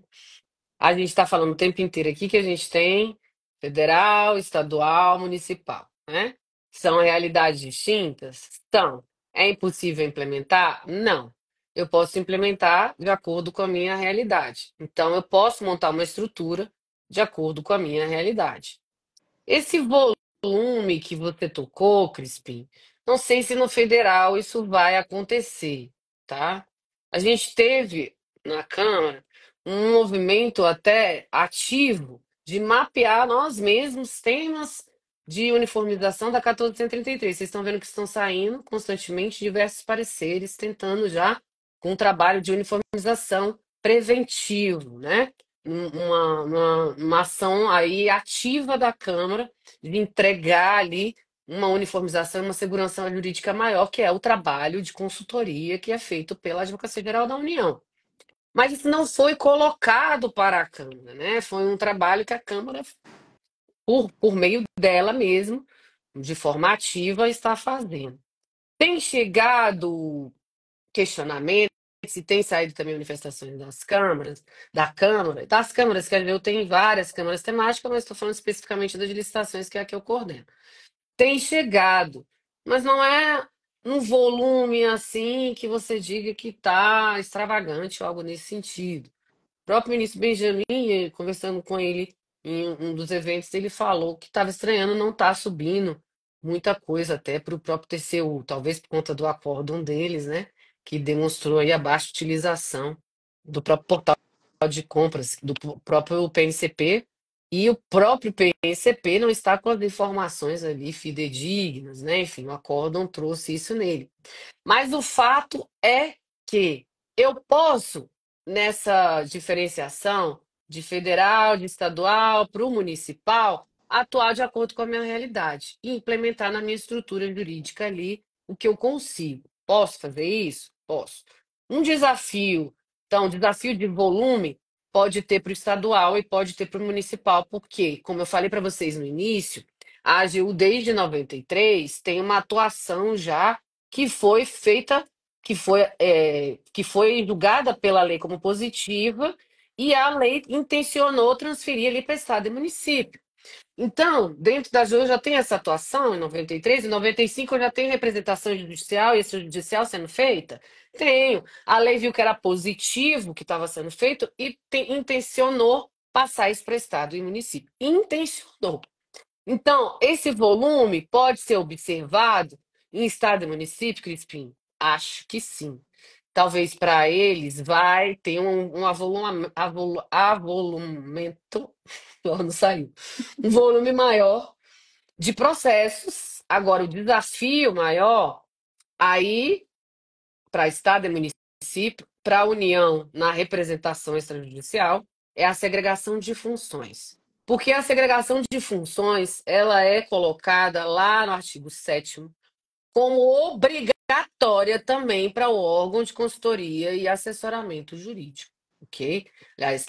A gente está falando o tempo inteiro aqui que a gente tem federal, estadual, municipal, né? São realidades distintas? São. É impossível implementar? Não. Eu posso implementar de acordo com a minha realidade. Então, eu posso montar uma estrutura de acordo com a minha realidade. Esse volume que você tocou, Crispim, não sei se no federal isso vai acontecer, tá? A gente teve na Câmara um movimento até ativo de mapear nós mesmos temas de uniformização da 1433. Vocês estão vendo que estão saindo constantemente diversos pareceres tentando já com um trabalho de uniformização preventivo, né? Uma ação aí ativa da Câmara de entregar ali uma uniformização e uma segurança jurídica maior, que é o trabalho de consultoria que é feito pela Advocacia Geral da União. Mas isso não foi colocado para a Câmara, né? Foi um trabalho que a Câmara, por meio dela mesmo, de forma ativa, está fazendo. Tem chegado questionamento, se tem saído também manifestações das câmaras, das câmaras, quer dizer, eu tenho várias câmaras temáticas, mas estou falando especificamente das licitações, que é a que eu coordeno. Tem chegado, mas não é um volume assim que você diga que está extravagante ou algo nesse sentido. O próprio ministro Benjamin, conversando com ele em um dos eventos, ele falou que estava estranhando não estar subindo muita coisa até para o próprio TCU, talvez por conta do acórdão deles, né? Que demonstrou aí a baixa utilização do próprio portal de compras, do próprio PNCP, e o próprio PNCP não está com as informações ali fidedignas, né? Enfim, o acórdão trouxe isso nele. Mas o fato é que eu posso, nessa diferenciação de federal, de estadual para o municipal, atuar de acordo com a minha realidade e implementar na minha estrutura jurídica ali o que eu consigo. Posso fazer isso? Posso. Um desafio, então, desafio de volume pode ter para o estadual e pode ter para o municipal, porque, como eu falei para vocês no início, a AGU desde 93 tem uma atuação já que foi feita, que foi julgada pela lei como positiva, e a lei intencionou transferir ali para estado e município. Então, dentro da AGU já tem essa atuação em 93, em 95 eu já tenho representação judicial e extrajudicial sendo feita? Tenho. A lei viu que era positivo o que estava sendo feito e intencionou passar isso para estado e município. Intencionou. Então, esse volume pode ser observado em estado e município, Crispim? Acho que sim. Talvez para eles vai ter um avolumento, não saiu, um volume maior de processos. Agora, o desafio maior aí para estado e município, para a União na representação extrajudicial, é a segregação de funções. Porque a segregação de funções, ela é colocada lá no artigo 7º como obrigatória também para o órgão de consultoria e assessoramento jurídico, ok? Aliás,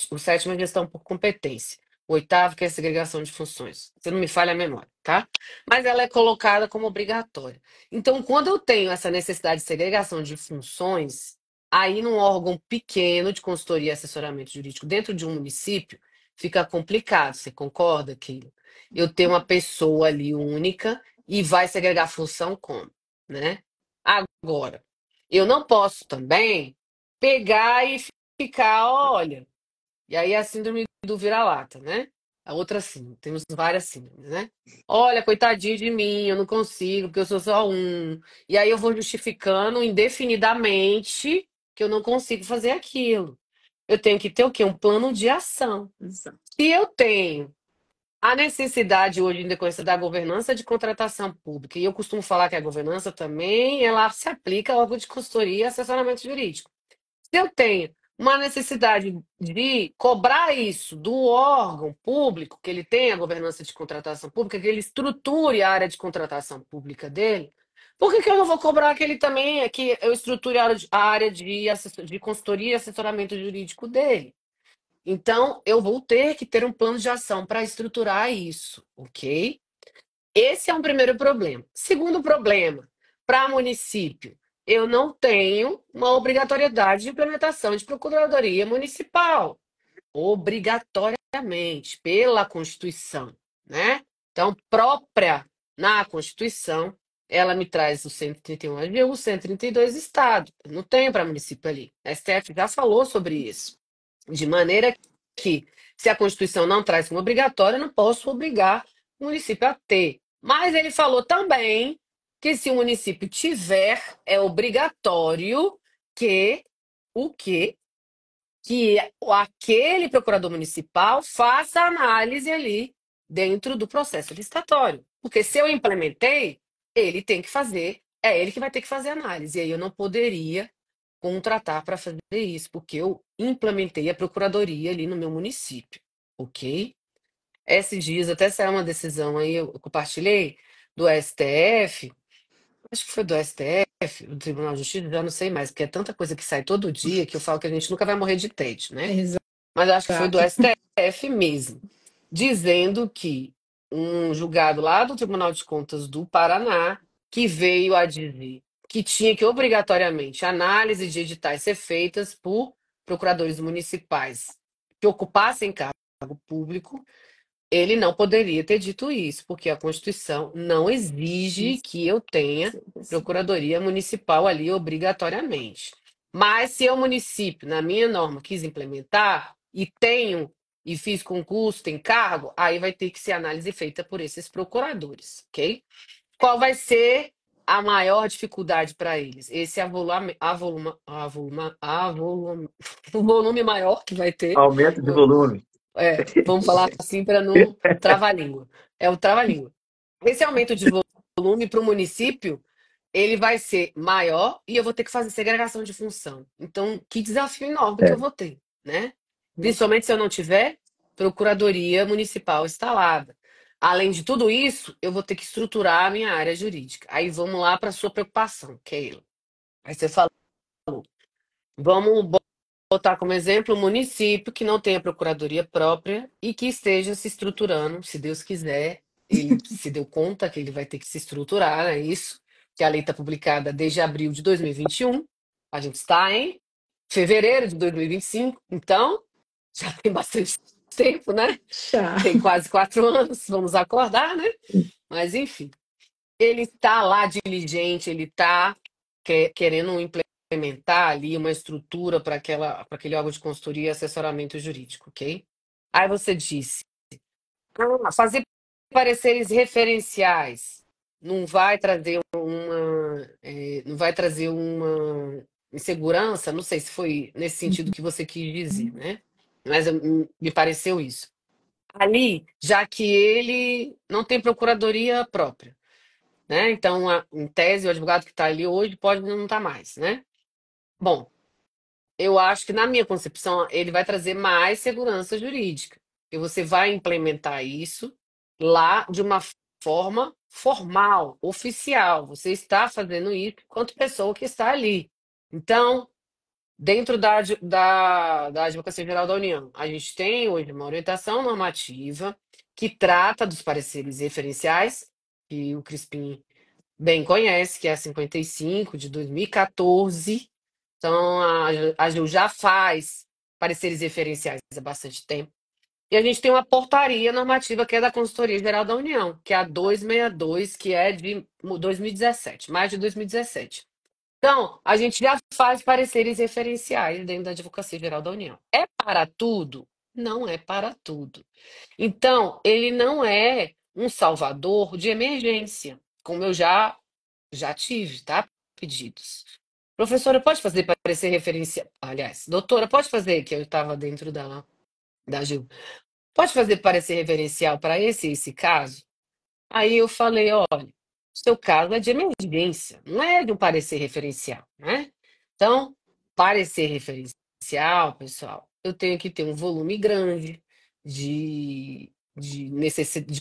o 7º é gestão por competência. O 8º que é a segregação de funções. Se não me falha a memória, tá? Mas ela é colocada como obrigatória. Então, quando eu tenho essa necessidade de segregação de funções, aí num órgão pequeno de consultoria e assessoramento jurídico dentro de um município, fica complicado. Você concorda, Keila? Eu tenho uma pessoa ali única e vai segregar função como, né? Agora, eu não posso também pegar e ficar, olha, e aí a síndrome do vira-lata, né? A outra síndrome, temos várias síndromes, né? Olha, coitadinho de mim, eu não consigo, porque eu sou só um. E aí eu vou justificando indefinidamente que eu não consigo fazer aquilo. Eu tenho que ter o quê? Um plano de ação. Exato. Se eu tenho a necessidade hoje em decorrência da governança de contratação pública, e eu costumo falar que a governança também ela se aplica ao órgão de consultoria e assessoramento jurídico. Se eu tenho uma necessidade de cobrar isso do órgão público, que ele tenha a governança de contratação pública, que ele estruture a área de contratação pública dele, Por que eu não vou cobrar que ele também, que eu estruture a área de consultoria e assessoramento jurídico dele? Então, eu vou ter que ter um plano de ação para estruturar isso, ok? Esse é um primeiro problema. Segundo problema, para município, eu não tenho uma obrigatoriedade de implementação de procuradoria municipal, obrigatoriamente, pela Constituição, né? Então, própria na Constituição, ela me traz o 131 AGU, o 132 Estado. Eu não tenho para município ali. A STF já falou sobre isso. De maneira que, se a Constituição não traz como obrigatório, eu não posso obrigar o município a ter. Mas ele falou também que se o município tiver, é obrigatório que o quê? Que aquele procurador municipal faça análise ali dentro do processo licitatório. Porque se eu implementei, ele tem que fazer, é ele que vai ter que fazer análise. E aí eu não poderia contratar para fazer isso, porque eu implementei a procuradoria ali no meu município, ok? Esses dias até saiu uma decisão aí, eu compartilhei, do STF, acho que foi do STF, do Tribunal de Justiça, já não sei mais, porque é tanta coisa que sai todo dia que eu falo que a gente nunca vai morrer de tédio, né? Mas acho que foi do STF mesmo, dizendo que um julgado lá do Tribunal de Contas do Paraná, que veio a dizer que tinha que obrigatoriamente análise de editais ser feitas por procuradores municipais que ocupassem cargo público, ele não poderia ter dito isso, porque a Constituição não exige que eu tenha procuradoria municipal ali obrigatoriamente. Mas se o município, na minha norma, quis implementar e tenho e fiz concurso, tem cargo, aí vai ter que ser análise feita por esses procuradores, ok? Qual vai ser a maior dificuldade para eles? Esse é o volume maior que vai ter. Aumento de volume. Vamos falar assim para não travar a língua. É o trava-língua. Esse aumento de volume para o município, ele vai ser maior e eu vou ter que fazer segregação de função. Então, que desafio enorme que eu vou ter, né? Principalmente se eu não tiver procuradoria municipal instalada. Além de tudo isso, eu vou ter que estruturar a minha área jurídica. Aí vamos lá para a sua preocupação, Keila. Aí você falou, vamos botar como exemplo um município que não tenha procuradoria própria e que esteja se estruturando, se Deus quiser, ele se deu conta que ele vai ter que se estruturar, é isso, que a lei está publicada desde abril de 2021, a gente está em fevereiro de 2025, então já tem bastante tempo, né? Tem quase 4 anos, vamos acordar, né? Mas enfim, ele está lá diligente, ele está querendo implementar ali uma estrutura para aquele órgão de consultoria e assessoramento jurídico, ok? Aí você disse, fazer pareceres referenciais não vai trazer uma insegurança, não sei se foi nesse sentido que você quis dizer, né? Mas me pareceu isso. Ali, já que ele não tem procuradoria própria, né? Então, em tese, o advogado que está ali hoje pode não estar mais, né? Bom, eu acho que na minha concepção ele vai trazer mais segurança jurídica. E você vai implementar isso lá de uma forma formal, oficial. Você está fazendo isso enquanto pessoa que está ali. Então, dentro da Advocacia Geral da União, a gente tem hoje uma orientação normativa que trata dos pareceres referenciais, que o Crispim bem conhece, que é a 55 de 2014. Então, a AGU já faz pareceres referenciais há bastante tempo. E a gente tem uma portaria normativa que é da Consultoria Geral da União, que é a 262, que é de 2017, mais de 2017. Então, a gente já faz pareceres referenciais dentro da Advocacia Geral da União. É para tudo? Não é para tudo. Então, ele não é um salvador de emergência, como eu já tive, tá? Pedidos. Professora, pode fazer parecer referencial? Aliás, doutora, pode fazer, que eu estava dentro da Gil. Pode fazer parecer referencial para esse caso? Aí eu falei, olha, seu caso é de emergência, não é de um parecer referencial, né? Então, parecer referencial, pessoal, eu tenho que ter um volume grande de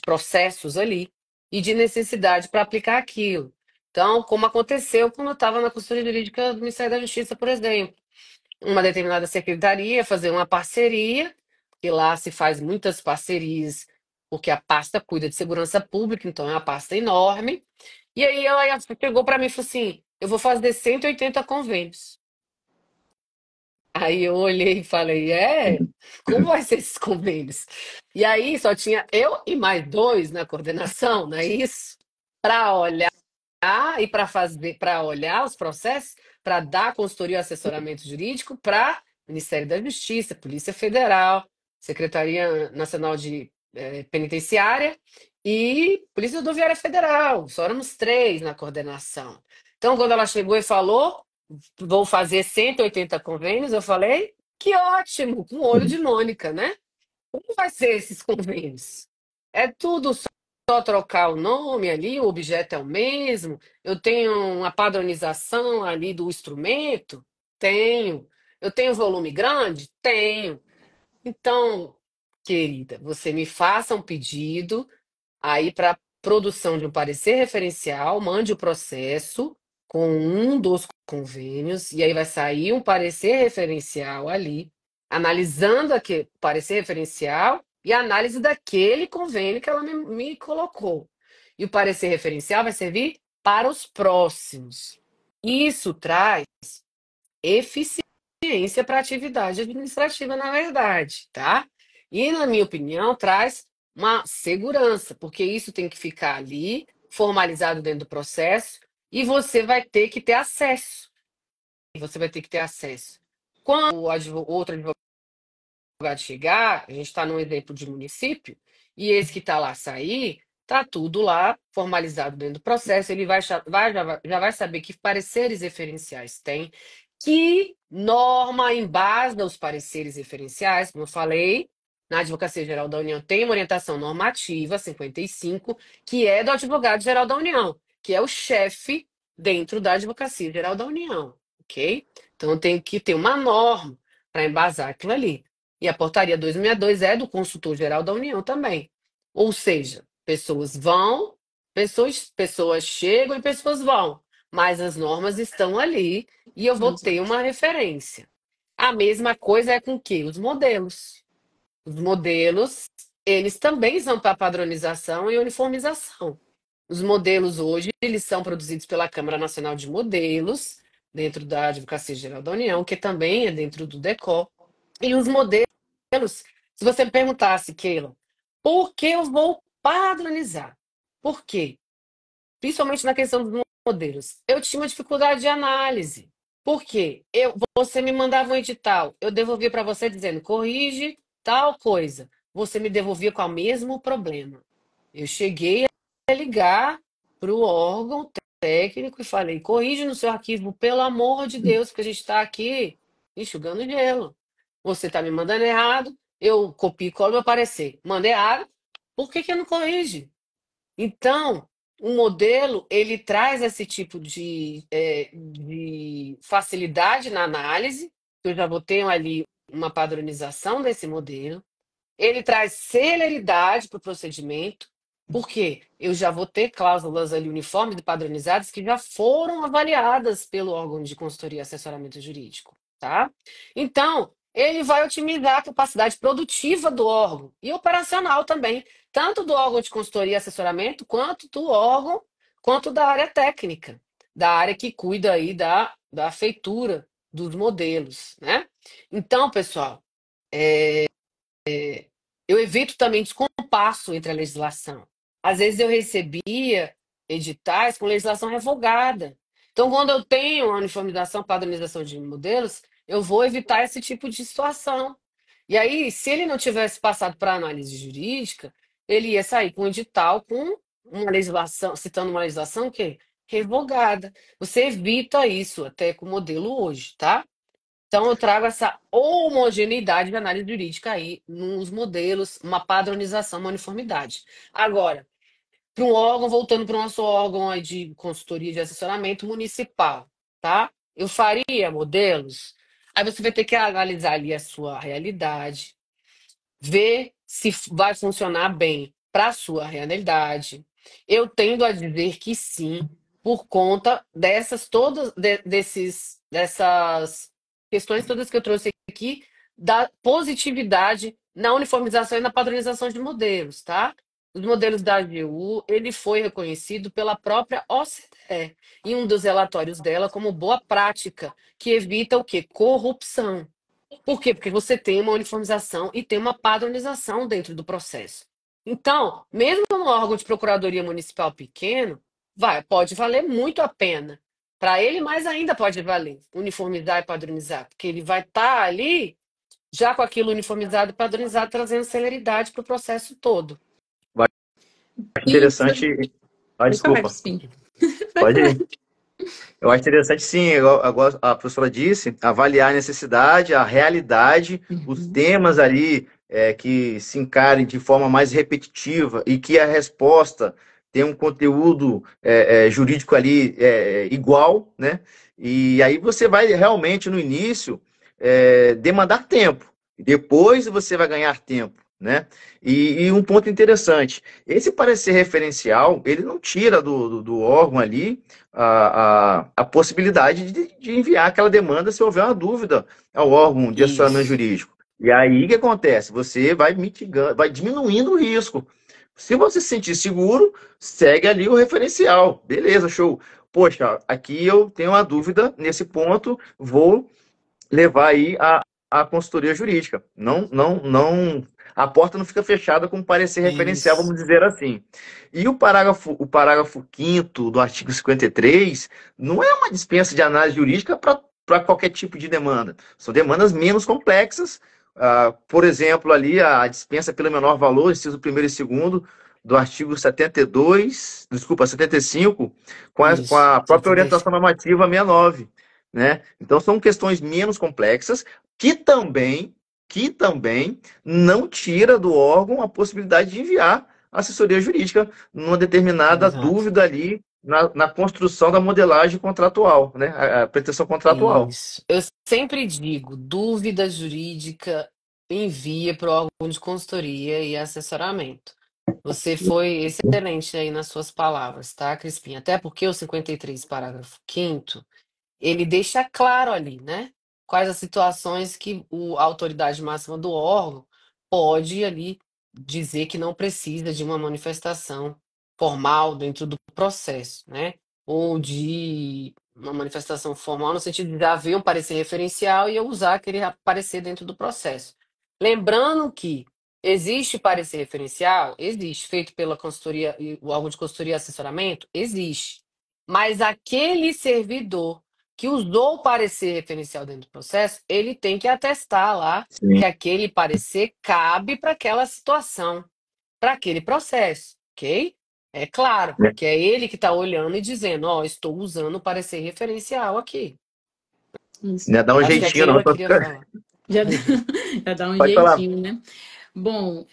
processos ali e de necessidade para aplicar aquilo. Então, como aconteceu quando eu estava na consultoria jurídica do Ministério da Justiça, por exemplo. Uma determinada secretaria fazer uma parceria, que lá se faz muitas parcerias, porque a pasta cuida de segurança pública, então é uma pasta enorme. E aí ela chegou para mim e falou assim: eu vou fazer 180 convênios. Aí eu olhei e falei: como vai ser esses convênios? E aí só tinha eu e mais dois na coordenação, não é isso? Para olhar e para fazer, para olhar os processos, para dar consultoria e assessoramento jurídico para Ministério da Justiça, Polícia Federal, Secretaria Nacional de Penitenciária e Polícia Rodoviária Federal. Só éramos três na coordenação. Então, quando ela chegou e falou, vou fazer 180 convênios, eu falei, que ótimo, com olho de Mônica, né? Como vai ser esses convênios? É tudo só trocar o nome ali, o objeto é o mesmo? Eu tenho uma padronização ali do instrumento? Tenho. Eu tenho volume grande? Tenho. Então, querida, você me faça um pedido aí para produção de um parecer referencial, mande o processo com um dos convênios, e aí vai sair um parecer referencial ali, analisando aquele parecer referencial e a análise daquele convênio que ela me colocou. E o parecer referencial vai servir para os próximos. Isso traz eficiência para a atividade administrativa, na verdade, tá? E, na minha opinião, traz uma segurança, porque isso tem que ficar ali, formalizado dentro do processo, e você vai ter que ter acesso. Você vai ter que ter acesso. Quando o outro advogado chegar, a gente está num exemplo de município, e esse que está lá sair, está tudo lá formalizado dentro do processo, ele já vai saber que pareceres referenciais tem, que norma embasa os pareceres referenciais, como eu falei, na Advocacia Geral da União tem uma orientação normativa 55, que é do Advogado Geral da União, que é o chefe dentro da Advocacia Geral da União, ok? Então tem que ter uma norma para embasar aquilo ali. E a portaria 262 é do Consultor Geral da União também. Ou seja, pessoas vão, pessoas chegam e pessoas vão, mas as normas estão ali e eu vou ter uma referência. A mesma coisa é com que os modelos. Os modelos, eles também são para padronização e uniformização. Os modelos hoje, eles são produzidos pela Câmara Nacional de Modelos, dentro da Advocacia Geral da União, que também é dentro do DECO. E os modelos, se você me perguntasse, Keila, por que eu vou padronizar? Por quê? Principalmente na questão dos modelos. Eu tinha uma dificuldade de análise. Por quê? Você me mandava um edital, eu devolvia para você dizendo, corrige tal coisa. Você me devolvia com o mesmo problema. Eu cheguei a ligar para o órgão técnico e falei, corrige no seu arquivo, pelo amor de Deus, porque a gente está aqui enxugando gelo. Você está me mandando errado, eu copio e colo meu parecer. Manda errado, por que que não corrige? Então, o modelo, ele traz esse tipo de facilidade na análise, eu já vou ter ali uma padronização desse modelo, ele traz celeridade para o procedimento, porque eu já vou ter cláusulas ali uniformes e padronizadas que já foram avaliadas pelo órgão de consultoria e assessoramento jurídico, tá? Então, ele vai otimizar a capacidade produtiva do órgão e operacional também, tanto do órgão de consultoria e assessoramento, quanto do órgão, quanto da área técnica, da área que cuida aí da feitura dos modelos, né? Então, pessoal, eu evito também descompasso entre a legislação. Às vezes eu recebia editais com legislação revogada. Então, quando eu tenho a uniformização, padronização de modelos, eu vou evitar esse tipo de situação. E aí, se ele não tivesse passado para análise jurídica, ele ia sair com um edital com uma legislação, citando uma legislação que é revogada. Você evita isso até com o modelo hoje, tá? Então, eu trago essa homogeneidade de análise jurídica aí nos modelos, uma padronização, uma uniformidade. Agora, para um órgão, voltando para o nosso órgão aí de consultoria de assessoramento municipal, tá? Eu faria modelos, aí você vai ter que analisar ali a sua realidade, ver se vai funcionar bem para a sua realidade. Eu tendo a dizer que sim, por conta dessas dessas questões todas que eu trouxe aqui, da positividade na uniformização e na padronização de modelos, tá? Os modelos da AGU, ele foi reconhecido pela própria OCDE, em um dos relatórios dela, como boa prática, que evita o quê? Corrupção. Por quê? Porque você tem uma uniformização e tem uma padronização dentro do processo. Então, mesmo num órgão de procuradoria municipal pequeno, pode valer muito a pena. Para ele, mais ainda pode valer uniformizar e padronizar, porque ele vai estar ali já com aquilo uniformizado e padronizado, trazendo celeridade para o processo todo. Acho interessante. Desculpa. Pode ir. Eu acho interessante, sim, agora a professora disse, avaliar a necessidade, a realidade, os temas ali que se encarem de forma mais repetitiva e que a resposta tenha um conteúdo jurídico ali igual, né? E aí você vai realmente, no início, demandar tempo. Depois você vai ganhar tempo, né? E um ponto interessante, esse parecer referencial, ele não tira do órgão ali a possibilidade de enviar aquela demanda se houver uma dúvida ao órgão de assessoramento jurídico. E aí o que acontece? Você vai mitigando, vai diminuindo o risco. Se você se sentir seguro, segue ali o referencial. Beleza, show. Poxa, aqui eu tenho uma dúvida nesse ponto, vou levar aí a consultoria jurídica. Não, a porta não fica fechada com parecer referencial, vamos dizer assim. E o parágrafo 5º do artigo 53 não é uma dispensa de análise jurídica para qualquer tipo de demanda. São demandas menos complexas. Por exemplo, ali a dispensa pelo menor valor, inciso 1º e 2º do artigo 75, com a própria orientação normativa 69. Né? Então, são questões menos complexas que também não tira do órgão a possibilidade de enviar assessoria jurídica numa determinada dúvida ali na construção da modelagem contratual, né? A pretensão contratual. Isso. Eu sempre digo, dúvida jurídica, envia para o órgão de consultoria e assessoramento. Você foi excelente aí nas suas palavras, tá, Crispim? Até porque o 53, parágrafo 5º, ele deixa claro ali, né? Quais as situações que a autoridade máxima do órgão pode ali dizer que não precisa de uma manifestação formal dentro do processo, né? Ou de uma manifestação formal no sentido de haver um parecer referencial e eu usar aquele parecer dentro do processo. Lembrando que existe parecer referencial? Existe. Feito pela consultoria, o órgão de consultoria e assessoramento? Existe. Mas aquele servidor que usou o parecer referencial dentro do processo, ele tem que atestar lá que aquele parecer cabe para aquela situação, para aquele processo, ok? É claro, que é ele que está olhando e dizendo, ó, estou usando o parecer referencial aqui. Isso. Dá um Acho que jeitinho, Keila queria falar. Já dá um Pode falar. jeitinho, né? Bom,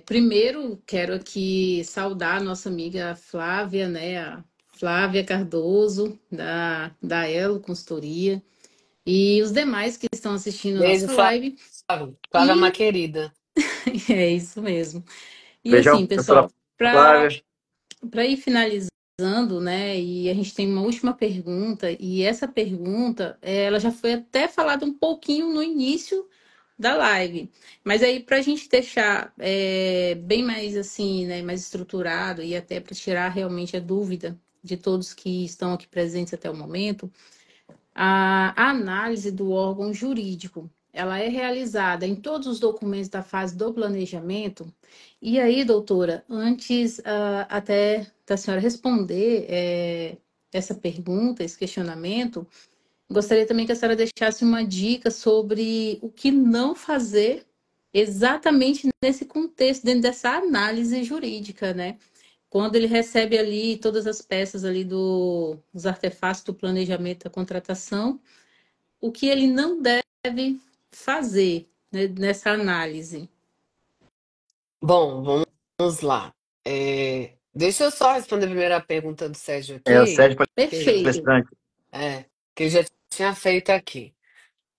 primeiro quero aqui saudar a nossa amiga Flávia, né? A Flávia Cardoso, da Elo Consultoria, e os demais que estão assistindo a Beijo, nossa live. Flávia. Flávia é uma querida. É isso mesmo. E Beijão, assim, professora pessoal, para Flávia. ir finalizando, né? E a gente tem uma última pergunta, e essa pergunta, ela já foi até falada um pouquinho no início da live. Mas aí, para a gente deixar bem mais assim, né, mais estruturado e até para tirar realmente a dúvida de todos que estão aqui presentes até o momento, a análise do órgão jurídico, ela é realizada em todos os documentos da fase do planejamento. E aí, doutora, antes até da senhora responder essa pergunta, esse questionamento, gostaria também que a senhora deixasse uma dica sobre o que não fazer exatamente nesse contexto, dentro dessa análise jurídica, né? Quando ele recebe ali todas as peças ali dos artefatos do planejamento da contratação, o que ele não deve fazer, né, nessa análise. Bom, vamos lá. Deixa eu só responder primeiro a pergunta do Sérgio O aqui. Sérgio Perfeito. Que ele já tinha feito aqui.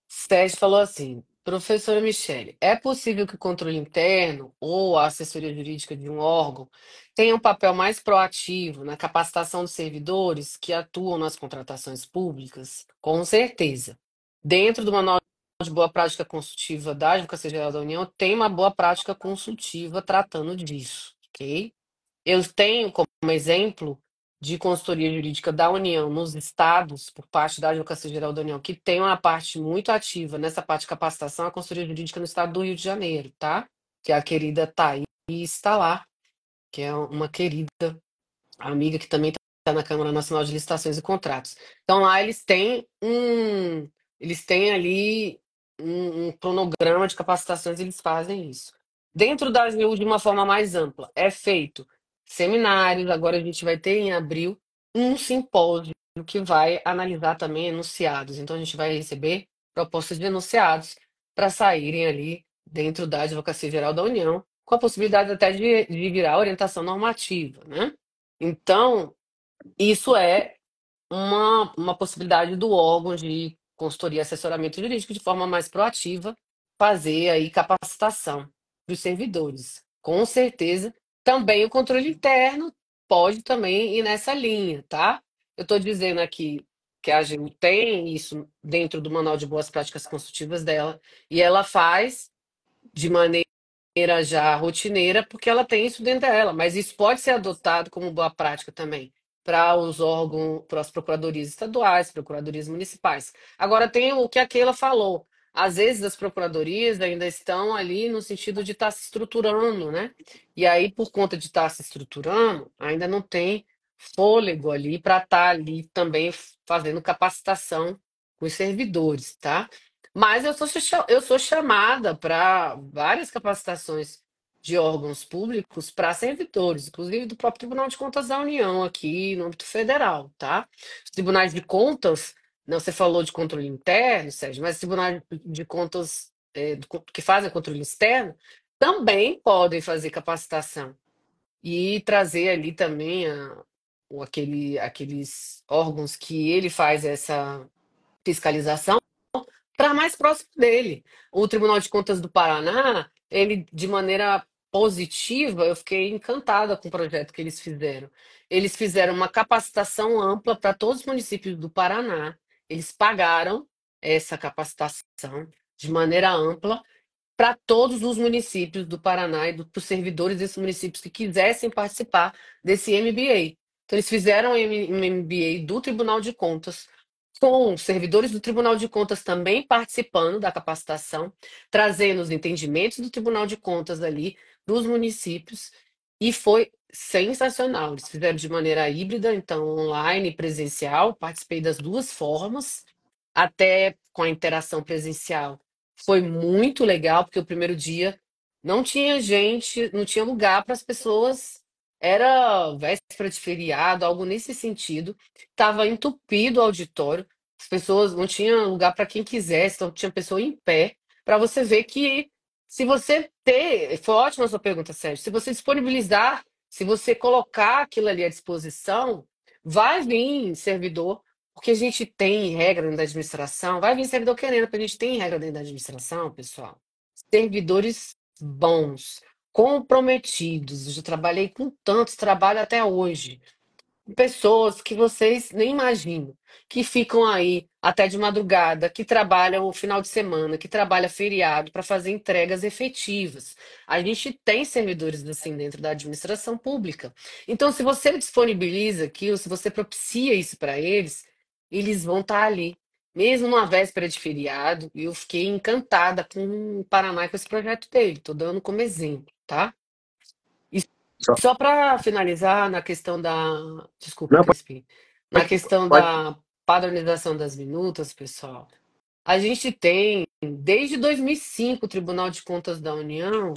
Sérgio falou assim: Professora Michele, é possível que o controle interno ou a assessoria jurídica de um órgão tenha um papel mais proativo na capacitação dos servidores que atuam nas contratações públicas? Com certeza. Dentro do Manual de Boa Prática Consultiva da Advocacia Geral da União, tem uma boa prática consultiva tratando disso, ok? Eu tenho como exemplo de consultoria jurídica da União nos estados, por parte da Advocacia Geral da União, que tem uma parte muito ativa nessa parte de capacitação, a consultoria jurídica no estado do Rio de Janeiro, tá? Que é a querida Thaís está lá, que é uma querida amiga que também está na Câmara Nacional de Licitações e Contratos. Então lá eles têm ali um cronograma de capacitações, eles fazem isso. Dentro da AGU, de uma forma mais ampla, é feito seminários, agora a gente vai ter em abril um simpósio que vai analisar também enunciados. Então a gente vai receber propostas de enunciados para saírem ali dentro da Advocacia Geral da União, com a possibilidade até de virar orientação normativa, né? Então, isso é uma possibilidade do órgão de consultoria e assessoramento jurídico de forma mais proativa, fazer aí capacitação dos servidores. Com certeza, também o controle interno pode também ir nessa linha, tá? Eu estou dizendo aqui que a AGU tem isso dentro do Manual de Boas Práticas Consultivas dela, e ela faz de maneira já rotineira, porque ela tem isso dentro dela, mas isso pode ser adotado como boa prática também para os órgãos, para as procuradorias estaduais, procuradorias municipais. Agora tem o que a Keila falou. Às vezes as procuradorias ainda estão ali no sentido de estar se estruturando, né? E aí, por conta de estar se estruturando, ainda não tem fôlego ali para estar ali também fazendo capacitação com os servidores, tá? Mas eu sou chamada para várias capacitações de órgãos públicos para servidores, inclusive do próprio Tribunal de Contas da União, aqui no âmbito federal, tá? Os tribunais de contas, não, você falou de controle interno, Sérgio, mas os tribunais de contas que fazem controle externo também podem fazer capacitação e trazer ali também aqueles órgãos que ele faz essa fiscalização para mais próximo dele. O Tribunal de Contas do Paraná, ele, de maneira positiva, eu fiquei encantada com o projeto que eles fizeram. Eles fizeram uma capacitação ampla para todos os municípios do Paraná. Eles pagaram essa capacitação de maneira ampla para todos os municípios do Paraná e para os servidores desses municípios que quisessem participar desse MBA. Então, eles fizeram um MBA do Tribunal de Contas, com os servidores do Tribunal de Contas também participando da capacitação, trazendo os entendimentos do Tribunal de Contas ali para os municípios, e foi sensacional. Eles fizeram de maneira híbrida, então online e presencial, participei das duas formas, até com a interação presencial. Foi muito legal, porque o primeiro dia não tinha gente, não tinha lugar para as pessoas, era véspera de feriado, algo nesse sentido. Estava entupido o auditório, as pessoas não tinham lugar para quem quisesse, então tinha pessoa em pé, para você ver que se você ter, foi ótima a sua pergunta, Sérgio, se você disponibilizar, se você colocar aquilo ali à disposição, vai vir servidor, porque a gente tem regra dentro da administração, vai vir servidor querendo, porque a gente tem regra dentro da administração, pessoal. Servidores bons, comprometidos. Eu já trabalhei com tantos, trabalho até hoje. Pessoas que vocês nem imaginam, que ficam aí até de madrugada, que trabalham o final de semana, que trabalham feriado para fazer entregas efetivas. A gente tem servidores assim dentro da administração pública. Então, se você disponibiliza aquilo, se você propicia isso para eles, eles vão estar ali. Mesmo numa véspera de feriado, e eu fiquei encantada com o Paraná e com esse projeto dele. Estou dando como exemplo, tá? Só- Só para finalizar na questão da. Desculpa, Não, Crispim. Na questão pode. da padronização das minutas, pessoal. A gente tem, desde 2005, o Tribunal de Contas da União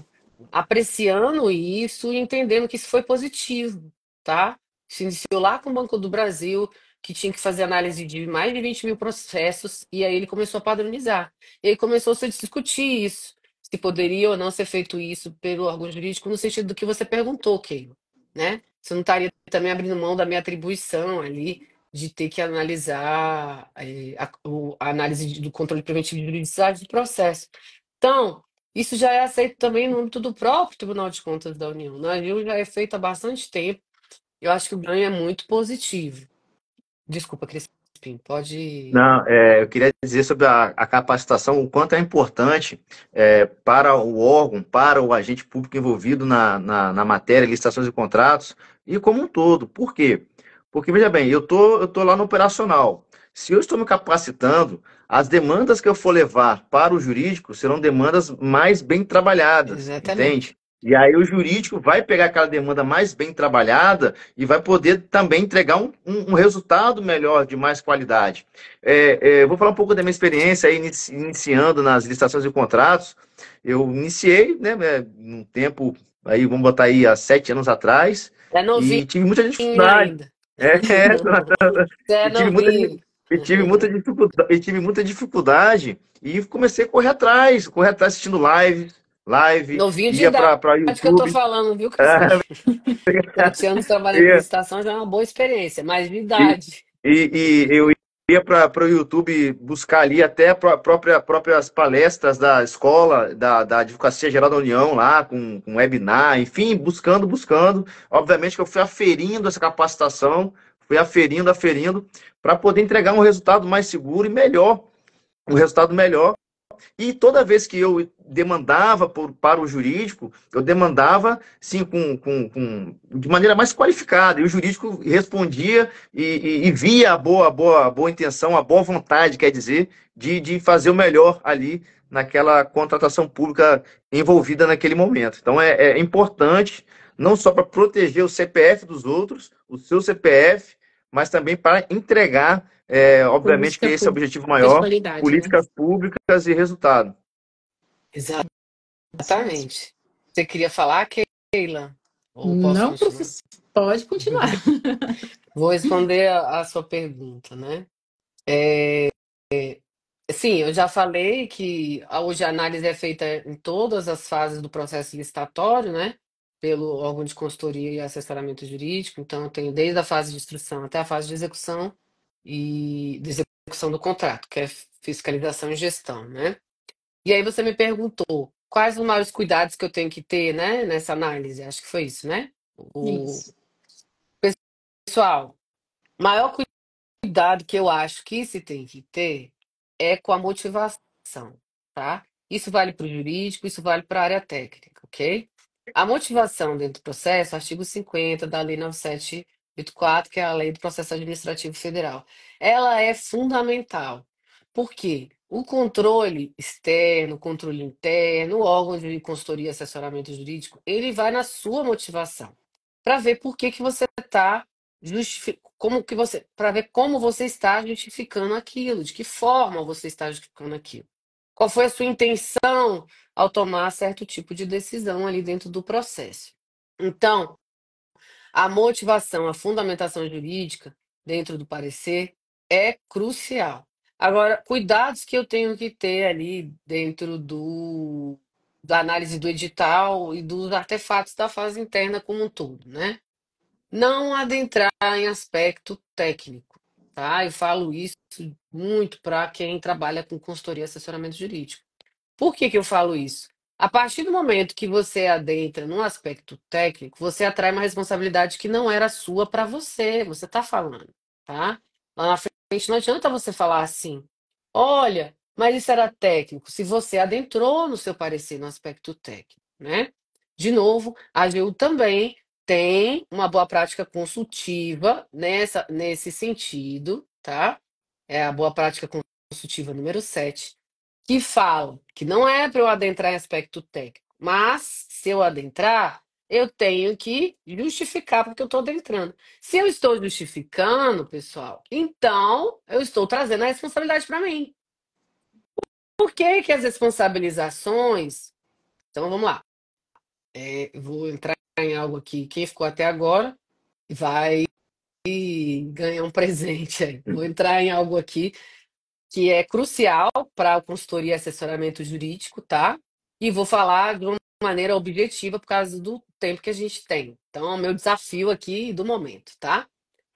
apreciando isso e entendendo que isso foi positivo, tá? Se iniciou lá com o Banco do Brasil, que tinha que fazer análise de mais de 20 mil processos, e aí ele começou a padronizar. E aí começou a se discutir isso, se poderia ou não ser feito isso pelo órgão jurídico, no sentido do que você perguntou, Keilo, né? Você não estaria também abrindo mão da minha atribuição ali de ter que analisar a análise do controle preventivo de juridicidade do processo. Então, isso já é aceito também no âmbito do próprio Tribunal de Contas da União. Na AGU já é feito há bastante tempo. Eu acho que o ganho é muito positivo. Desculpa, Crispim, pode. Não, eu queria dizer sobre a capacitação, o quanto é importante para o órgão, para o agente público envolvido na matéria, licitações e contratos, e como um todo. Por quê? Porque, veja bem, eu tô lá no operacional. Se eu estou me capacitando, as demandas que eu for levar para o jurídico serão demandas mais bem trabalhadas, Exatamente. entende? E aí o jurídico vai pegar aquela demanda mais bem trabalhada e vai poder também entregar um resultado melhor, de mais qualidade. Vou falar um pouco da minha experiência aí, iniciando nas licitações e contratos. Eu iniciei, né, num tempo, aí vamos botar aí há 7 anos atrás, É e novinho tive muita dificuldade. ainda. É, Você é e tive muita, novinho. e tive muita dificuldade e comecei a correr atrás assistindo live, Novinho de ia idade para que eu tô YouTube. falando, viu, Crispim? 7 anos trabalhando com ia, licitação já é uma boa experiência, mas de e, idade. e eu ia para o YouTube buscar ali até próprias palestras da escola, da Advocacia Geral da União, lá, com webinar, enfim, buscando. Obviamente que eu fui aferindo essa capacitação, fui aferindo, para poder entregar um resultado mais seguro e melhor, um resultado melhor. E toda vez que eu demandava para o jurídico, eu demandava, sim, de maneira mais qualificada. E o jurídico respondia e via a boa intenção, a boa vontade, quer dizer, de fazer o melhor ali naquela contratação pública envolvida naquele momento. Então é importante, não só para proteger o CPF dos outros, o seu CPF, mas também para entregar, obviamente que Política esse é o pública objetivo de maior, qualidade, né? políticas públicas e resultado. Isso mesmo. Exatamente. Você queria falar, Keila? Ou posso Não, continuar? professor, pode continuar. Vou responder a sua pergunta, né? Sim, eu já falei que hoje a análise é feita em todas as fases do processo licitatório, né? Pelo órgão de consultoria e assessoramento jurídico. Então, eu tenho desde a fase de instrução até a fase de execução e de execução do contrato, que é fiscalização e gestão, né? E aí você me perguntou quais os maiores cuidados que eu tenho que ter, né, nessa análise. Acho que foi isso, né? O Isso. pessoal, maior cuidado que eu acho que se tem que ter é com a motivação, tá? Isso vale para o jurídico, isso vale para a área técnica, ok? A motivação dentro do processo, artigo 50 da Lei 9784, que é a Lei do Processo Administrativo Federal, ela é fundamental. Por quê? O controle externo, o controle interno, o órgão de consultoria e assessoramento jurídico, ele vai na sua motivação, para ver por que que você está como que você, para ver como você está justificando aquilo, de que forma você está justificando aquilo. Qual foi a sua intenção ao tomar certo tipo de decisão ali dentro do processo. Então, a motivação, a fundamentação jurídica dentro do parecer é crucial. Agora, cuidados que eu tenho que ter ali dentro da análise do edital e dos artefatos da fase interna como um todo, né? Não adentrar em aspecto técnico, tá? Eu falo isso muito para quem trabalha com consultoria e assessoramento jurídico. Por que que eu falo isso? A partir do momento que você adentra num aspecto técnico, você atrai uma responsabilidade que não era sua para você, você está falando, tá? Lá na frente não adianta você falar assim, olha, mas isso era técnico, se você adentrou no seu parecer no aspecto técnico, né? De novo, a AGU também tem uma boa prática consultiva nesse sentido, tá? É a boa prática consultiva número 7 que fala que não é para eu adentrar em aspecto técnico, mas se eu adentrar, eu tenho que justificar porque eu estou adentrando. Se eu estou justificando, pessoal, então eu estou trazendo a responsabilidade para mim. Por que que as responsabilizações. Então vamos lá. Eu vou entrar em algo aqui. Quem ficou até agora vai ganhar um presente aí. Vou entrar em algo aqui que é crucial para a consultoria e assessoramento jurídico, tá? E vou falar de uma maneira objetiva por causa do tempo que a gente tem. Então, é o meu desafio aqui do momento, tá?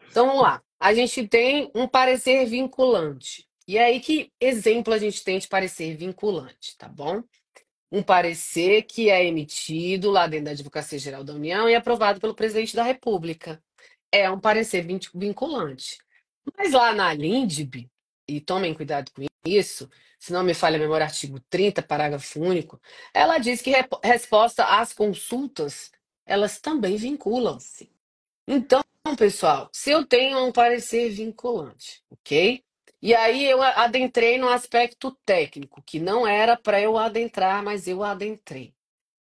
Então, vamos lá. A gente tem um parecer vinculante. E aí, que exemplo a gente tem de parecer vinculante, tá bom? um parecer que é emitido lá dentro da Advocacia Geral da União e aprovado pelo presidente da República. É um parecer vinculante. Mas lá na LINDB, e tomem cuidado com isso, se não me falha a memória, artigo 30, parágrafo único, ela diz que resposta às consultas, elas também vinculam. Sim. Então, pessoal, se eu tenho um parecer vinculante, ok? E aí eu adentrei no aspecto técnico, que não era para eu adentrar, mas eu adentrei.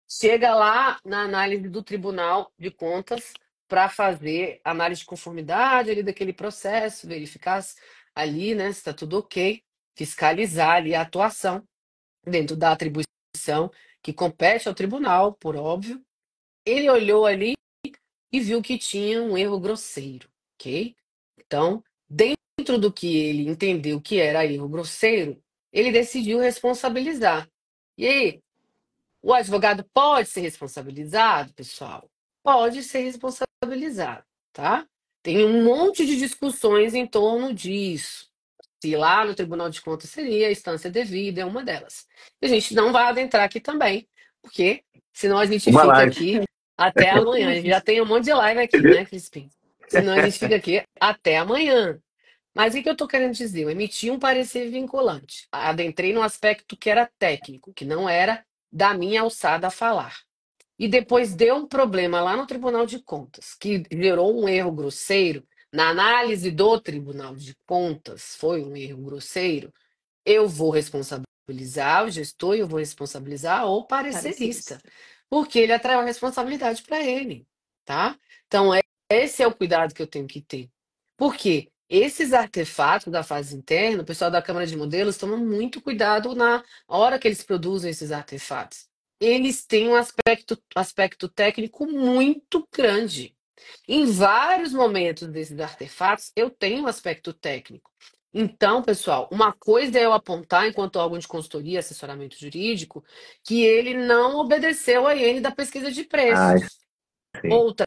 Chega lá na análise do Tribunal de Contas para fazer análise de conformidade ali daquele processo, verificar ali, né, se está tudo ok, fiscalizar ali a atuação dentro da atribuição que compete ao tribunal, por óbvio. Ele olhou ali e viu que tinha um erro grosseiro, ok? Então, dentro do que ele entendeu que era erro grosseiro, ele decidiu responsabilizar. E aí, o advogado pode ser responsabilizado, pessoal? Pode ser responsabilizado, tá? Tem um monte de discussões em torno disso. Se lá no Tribunal de Contas seria a instância devida, é uma delas. E a gente não vai adentrar aqui também, porque senão a gente Uma fica live. aqui até amanhã. A gente já tem um monte de live aqui, né, Crispim? Senão a gente fica aqui até amanhã. Mas o que eu estou querendo dizer? Eu emiti um parecer vinculante. Adentrei num aspecto que era técnico, que não era da minha alçada a falar. E depois deu um problema lá no Tribunal de Contas, que gerou um erro grosseiro. Na análise do Tribunal de Contas, foi um erro grosseiro. Eu vou responsabilizar o gestor e eu vou responsabilizar o parecerista, Parecerista. porque ele atraiu a responsabilidade para ele, tá? Então, esse é o cuidado que eu tenho que ter. Porque esses artefatos da fase interna, o pessoal da Câmara de Modelos toma muito cuidado na hora que eles produzem esses artefatos. Eles têm um aspecto técnico muito grande. Em vários momentos desses artefatos, eu tenho um aspecto técnico. Então, pessoal, uma coisa é eu apontar, enquanto órgão de consultoria, assessoramento jurídico, que ele não obedeceu a IN da pesquisa de Ah, preços. sim. Outra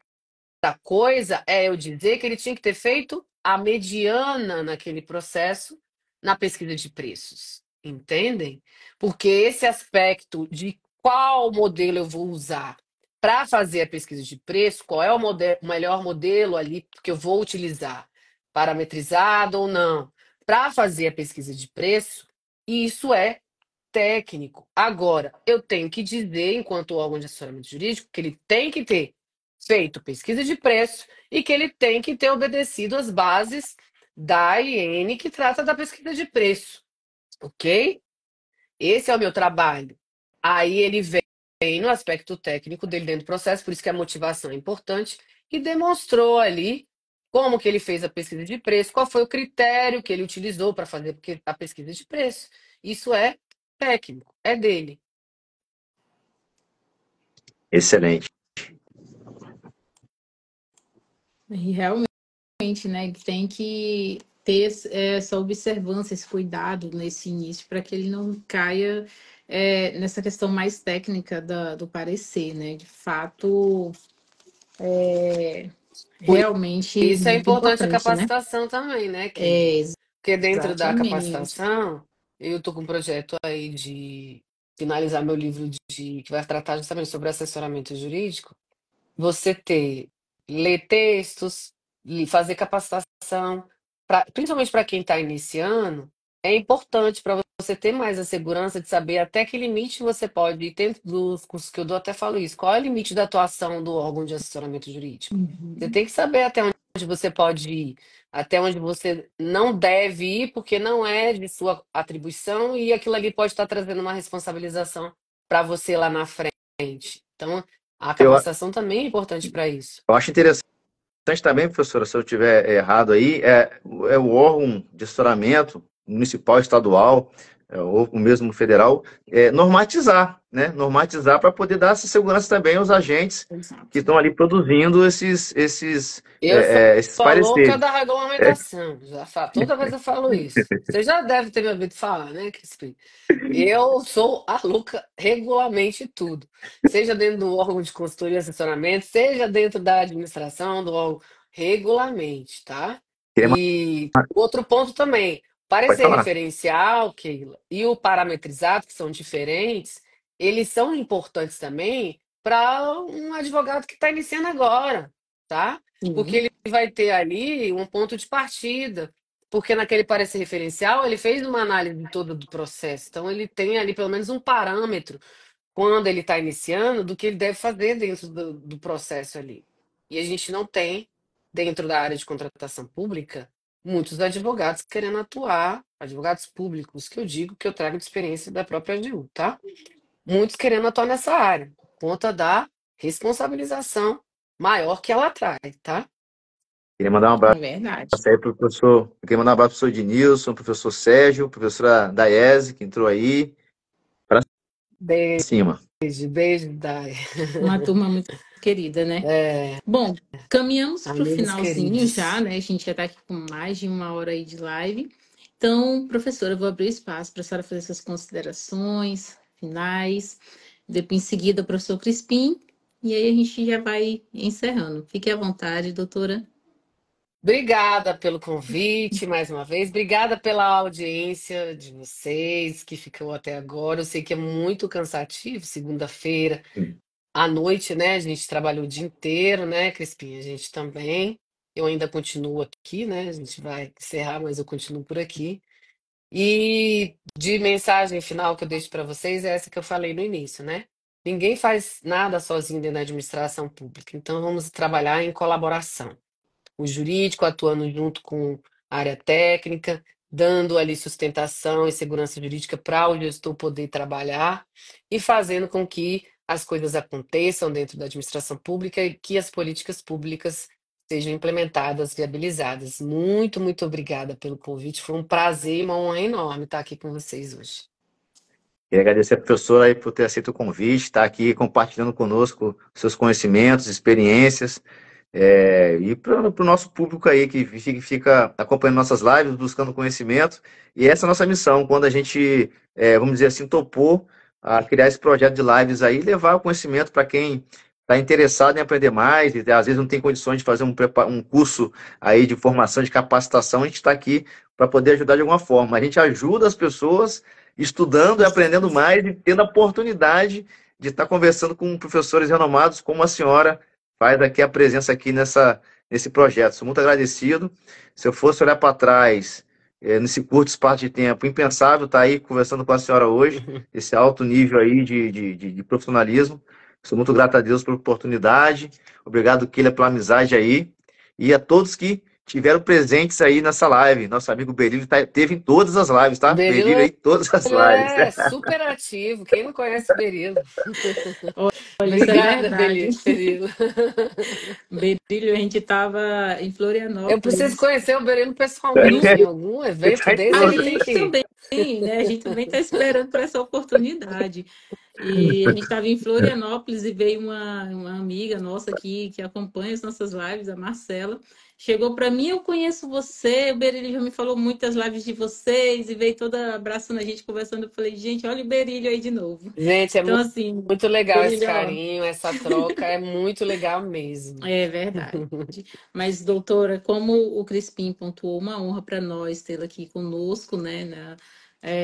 coisa é eu dizer que ele tinha que ter feito a mediana naquele processo na pesquisa de preços. Entendem? Porque esse aspecto de qual modelo eu vou usar para fazer a pesquisa de preço, qual é o melhor modelo ali que eu vou utilizar, parametrizado ou não, para fazer a pesquisa de preço, isso é técnico. Agora, eu tenho que dizer, enquanto órgão de assessoramento jurídico, que ele tem que ter feito pesquisa de preço e que ele tem que ter obedecido as bases da IN que trata da pesquisa de preço, ok? Esse é o meu trabalho. Aí ele vem no aspecto técnico dele dentro do processo, por isso que a motivação é importante, e demonstrou ali como que ele fez a pesquisa de preço, qual foi o critério que ele utilizou para fazer a pesquisa de preço. Isso é técnico, é dele. Excelente. E realmente, né, tem que ter essa observância, esse cuidado nesse início, para que ele não caia nessa questão mais técnica do parecer, né? De fato, Por realmente isso é muito importante a importante, né? capacitação também, né, Keila? É, Porque dentro da exatamente. capacitação, eu estou com um projeto aí de finalizar meu livro que vai tratar justamente sobre assessoramento jurídico. Você ler textos, e fazer capacitação, principalmente para quem está iniciando, é importante para você ter mais a segurança de saber até que limite você pode ir. Dentro dos cursos que eu dou, até falo isso. Qual é o limite da atuação do órgão de assessoramento jurídico? Você Uhum. tem que saber até onde você pode ir, até onde você não deve ir, porque não é de sua atribuição e aquilo ali pode estar trazendo uma responsabilização para você lá na frente. Então, a Eu, capacitação também é importante para isso. eu acho interessante também, professora, se eu estiver errado aí, é o órgão de assessoramento municipal, estadual, ou o mesmo federal, normatizar, né? Normatizar para poder dar essa segurança também aos agentes que Exato. estão ali produzindo esses, Eu sou esses a louca pareceres. da regulamentação. Toda vez eu falo isso. Você já deve ter me ouvido falar, né, Crispim? Eu sou a louca, regulamente tudo. Seja dentro do órgão de consultoria e assessoramento, seja dentro da administração, do órgão, regularmente, tá? Queria E outro ponto também, Pode parecer falar. referencial, Keila, e o parametrizado, que são diferentes, eles são importantes também para um advogado que está iniciando agora, tá? Porque Sim. ele vai ter ali um ponto de partida, porque naquele parecer referencial ele fez uma análise toda do processo, então ele tem ali pelo menos um parâmetro quando ele está iniciando do que ele deve fazer dentro do processo ali. E a gente não tem, dentro da área de contratação pública, muitos advogados querendo atuar, advogados públicos, que eu digo que eu trago de experiência da própria AGU, tá? Muitos querendo atuar nessa área, por conta da responsabilização maior que ela traz, tá? Queria mandar um É abraço verdade. aí pro professor, eu queria mandar um abraço pro professor Dinilson, professor Sérgio, professora Daese, que entrou aí, para cima. Beijo, beijo, Dai. Uma turma muito querida, né? É, Bom, caminhamos para o amigos finalzinho já, queridos. né? A gente já está aqui com mais de uma hora aí de live. Então, professora, eu vou abrir o espaço para a senhora fazer suas considerações finais. Depois, em seguida, o professor Crispim. E aí a gente já vai encerrando. Fique à vontade, doutora. Obrigada pelo convite mais uma vez. Obrigada pela audiência de vocês que ficou até agora. Eu sei que é muito cansativo, segunda-feira à noite, né? A gente trabalhou o dia inteiro, né, Crispim? A gente também. Eu ainda continuo aqui, né? A gente vai encerrar, mas eu continuo por aqui. E de mensagem final que eu deixo para vocês é essa que eu falei no início, né? Ninguém faz nada sozinho dentro da administração pública, então vamos trabalhar em colaboração, o jurídico atuando junto com a área técnica, dando ali sustentação e segurança jurídica para o gestor poder trabalhar e fazendo com que as coisas aconteçam dentro da administração pública e que as políticas públicas sejam implementadas, viabilizadas. Muito, muito obrigada pelo convite. Foi um prazer e uma honra enorme estar aqui com vocês hoje. Queria agradecer a professora aí por ter aceito o convite, estar aqui compartilhando conosco seus conhecimentos, experiências, e para o nosso público aí que fica acompanhando nossas lives, buscando conhecimento. E essa é a nossa missão, quando a gente, vamos dizer assim, topou a criar esse projeto de lives aí, levar o conhecimento para quem está interessado em aprender mais e às vezes não tem condições de fazer um curso aí de formação, de capacitação, a gente está aqui para poder ajudar de alguma forma. A gente ajuda as pessoas estudando e aprendendo mais e tendo a oportunidade de estar conversando com professores renomados como a senhora faz aqui a presença aqui nesse projeto. Sou muito agradecido. Se eu fosse olhar para trás, nesse curto espaço de tempo, impensável estar aí conversando com a senhora hoje, esse alto nível aí de profissionalismo. Sou muito grato a Deus pela oportunidade. Obrigado, Keila, pela amizade aí. E a todos que tiveram presentes aí nessa live. Nosso amigo Berílio teve em todas as lives, tá? Berilo Berílio aí, todas as lives. é super ativo. Quem não conhece Berilo? Olha, isso é Obrigada, verdade. Berilo. Berilho, a gente estava em Eu preciso Florianópolis. conhecer o Berilo No pessoalmente. Em algum Você evento tá em desse, A ele tem todas. gente que ir. também, né? A gente também está esperando por essa oportunidade. E a gente estava em Florianópolis e veio uma amiga nossa aqui que acompanha as nossas lives, a Marcela. Chegou para mim, eu conheço você, o Berílio já me falou muitas lives de vocês e veio toda abraçando a gente, conversando. Eu falei, gente, olha o Berílio aí de novo. Gente, é Então, assim, muito legal esse Berílio, ó, carinho, essa troca, é muito legal mesmo. é verdade. Mas, doutora, como o Crispim pontuou, uma honra para nós tê-la aqui conosco, né,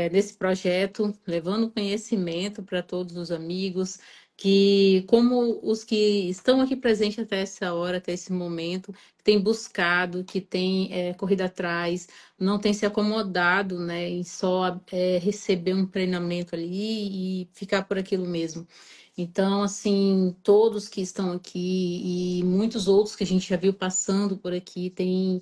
nesse projeto, levando conhecimento para todos os amigos, que, como os que estão aqui presentes até essa hora, até esse momento, têm buscado, que têm corrido atrás, não têm se acomodado, né, em só receber um treinamento ali e ficar por aquilo mesmo. Então, assim, todos que estão aqui e muitos outros que a gente já viu passando por aqui têm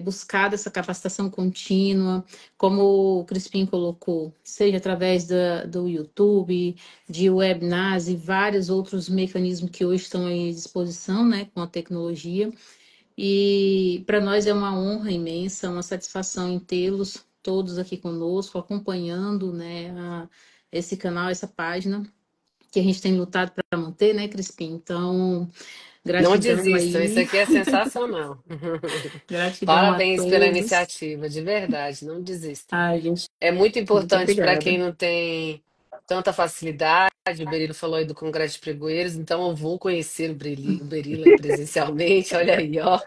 buscado essa capacitação contínua, como o Crispim colocou, seja através do YouTube, de webinars e vários outros mecanismos que hoje estão à disposição, né, com a tecnologia. E para nós é uma honra imensa, uma satisfação em tê-los todos aqui conosco, acompanhando, né, esse canal, essa página que a gente tem lutado para manter, né, Crispim? Então, Não gratidão desistam, isso aí, aqui é sensacional. gratidão a Parabéns pela todos. iniciativa, de verdade, não desistam. Ai, gente, É muito muito importante para obrigada. quem não tem tanta facilidade. O Berilo falou aí do Congresso de Pregoeiros, então eu vou conhecer o Berilo aí presencialmente. Olha aí, ó.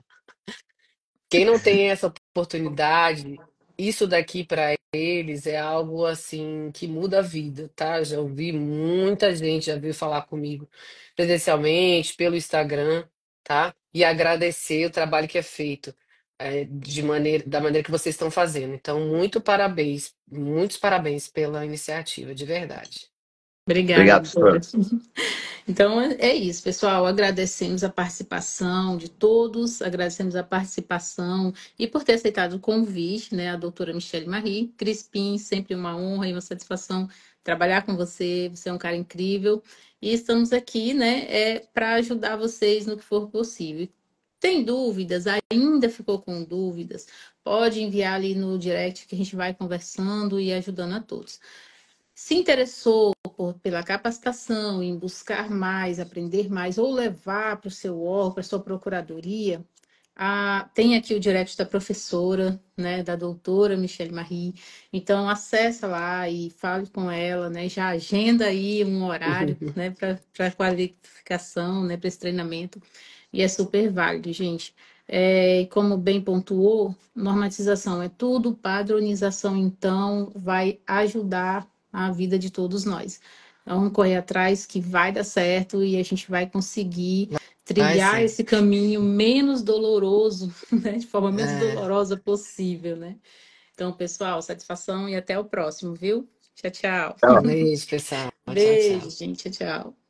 Quem não tem essa oportunidade isso daqui para eles é algo assim que muda a vida, tá? Já ouvi muita gente já veio falar comigo presencialmente, pelo Instagram, tá? E agradecer o trabalho que é feito da maneira que vocês estão fazendo. Então, muito parabéns, muitos parabéns pela iniciativa, de verdade. Obrigada, Obrigado, doutora. professor. Então é isso, pessoal. Agradecemos a participação de todos, agradecemos a participação e por ter aceitado o convite, né, a doutora Michelle Marie Crispim, sempre uma honra e uma satisfação trabalhar com você. Você é um cara incrível e estamos aqui, né, para ajudar vocês no que for possível. Tem dúvidas? Ainda ficou com dúvidas? Pode enviar ali no direct que a gente vai conversando e ajudando a todos. Se interessou pela capacitação, em buscar mais, aprender mais, ou levar para o seu órgão, para a sua procuradoria, tem aqui o direct da professora, né, da doutora Michelle Marie. Então, acessa lá e fale com ela, né, já agenda aí um horário, né, para qualificação, né, para esse treinamento. E é super válido, gente. E como bem pontuou, normatização é tudo, padronização, então, vai ajudar a vida de todos nós. Então, vamos correr atrás que vai dar certo e a gente vai conseguir Vai trilhar sim. esse caminho menos doloroso, né? De forma menos É, dolorosa possível, né? Então, pessoal, satisfação e até o próximo, viu? Tchau, tchau. Tchau. beijo, pessoal. Tchau, Beijo, tchau. gente. Tchau, tchau.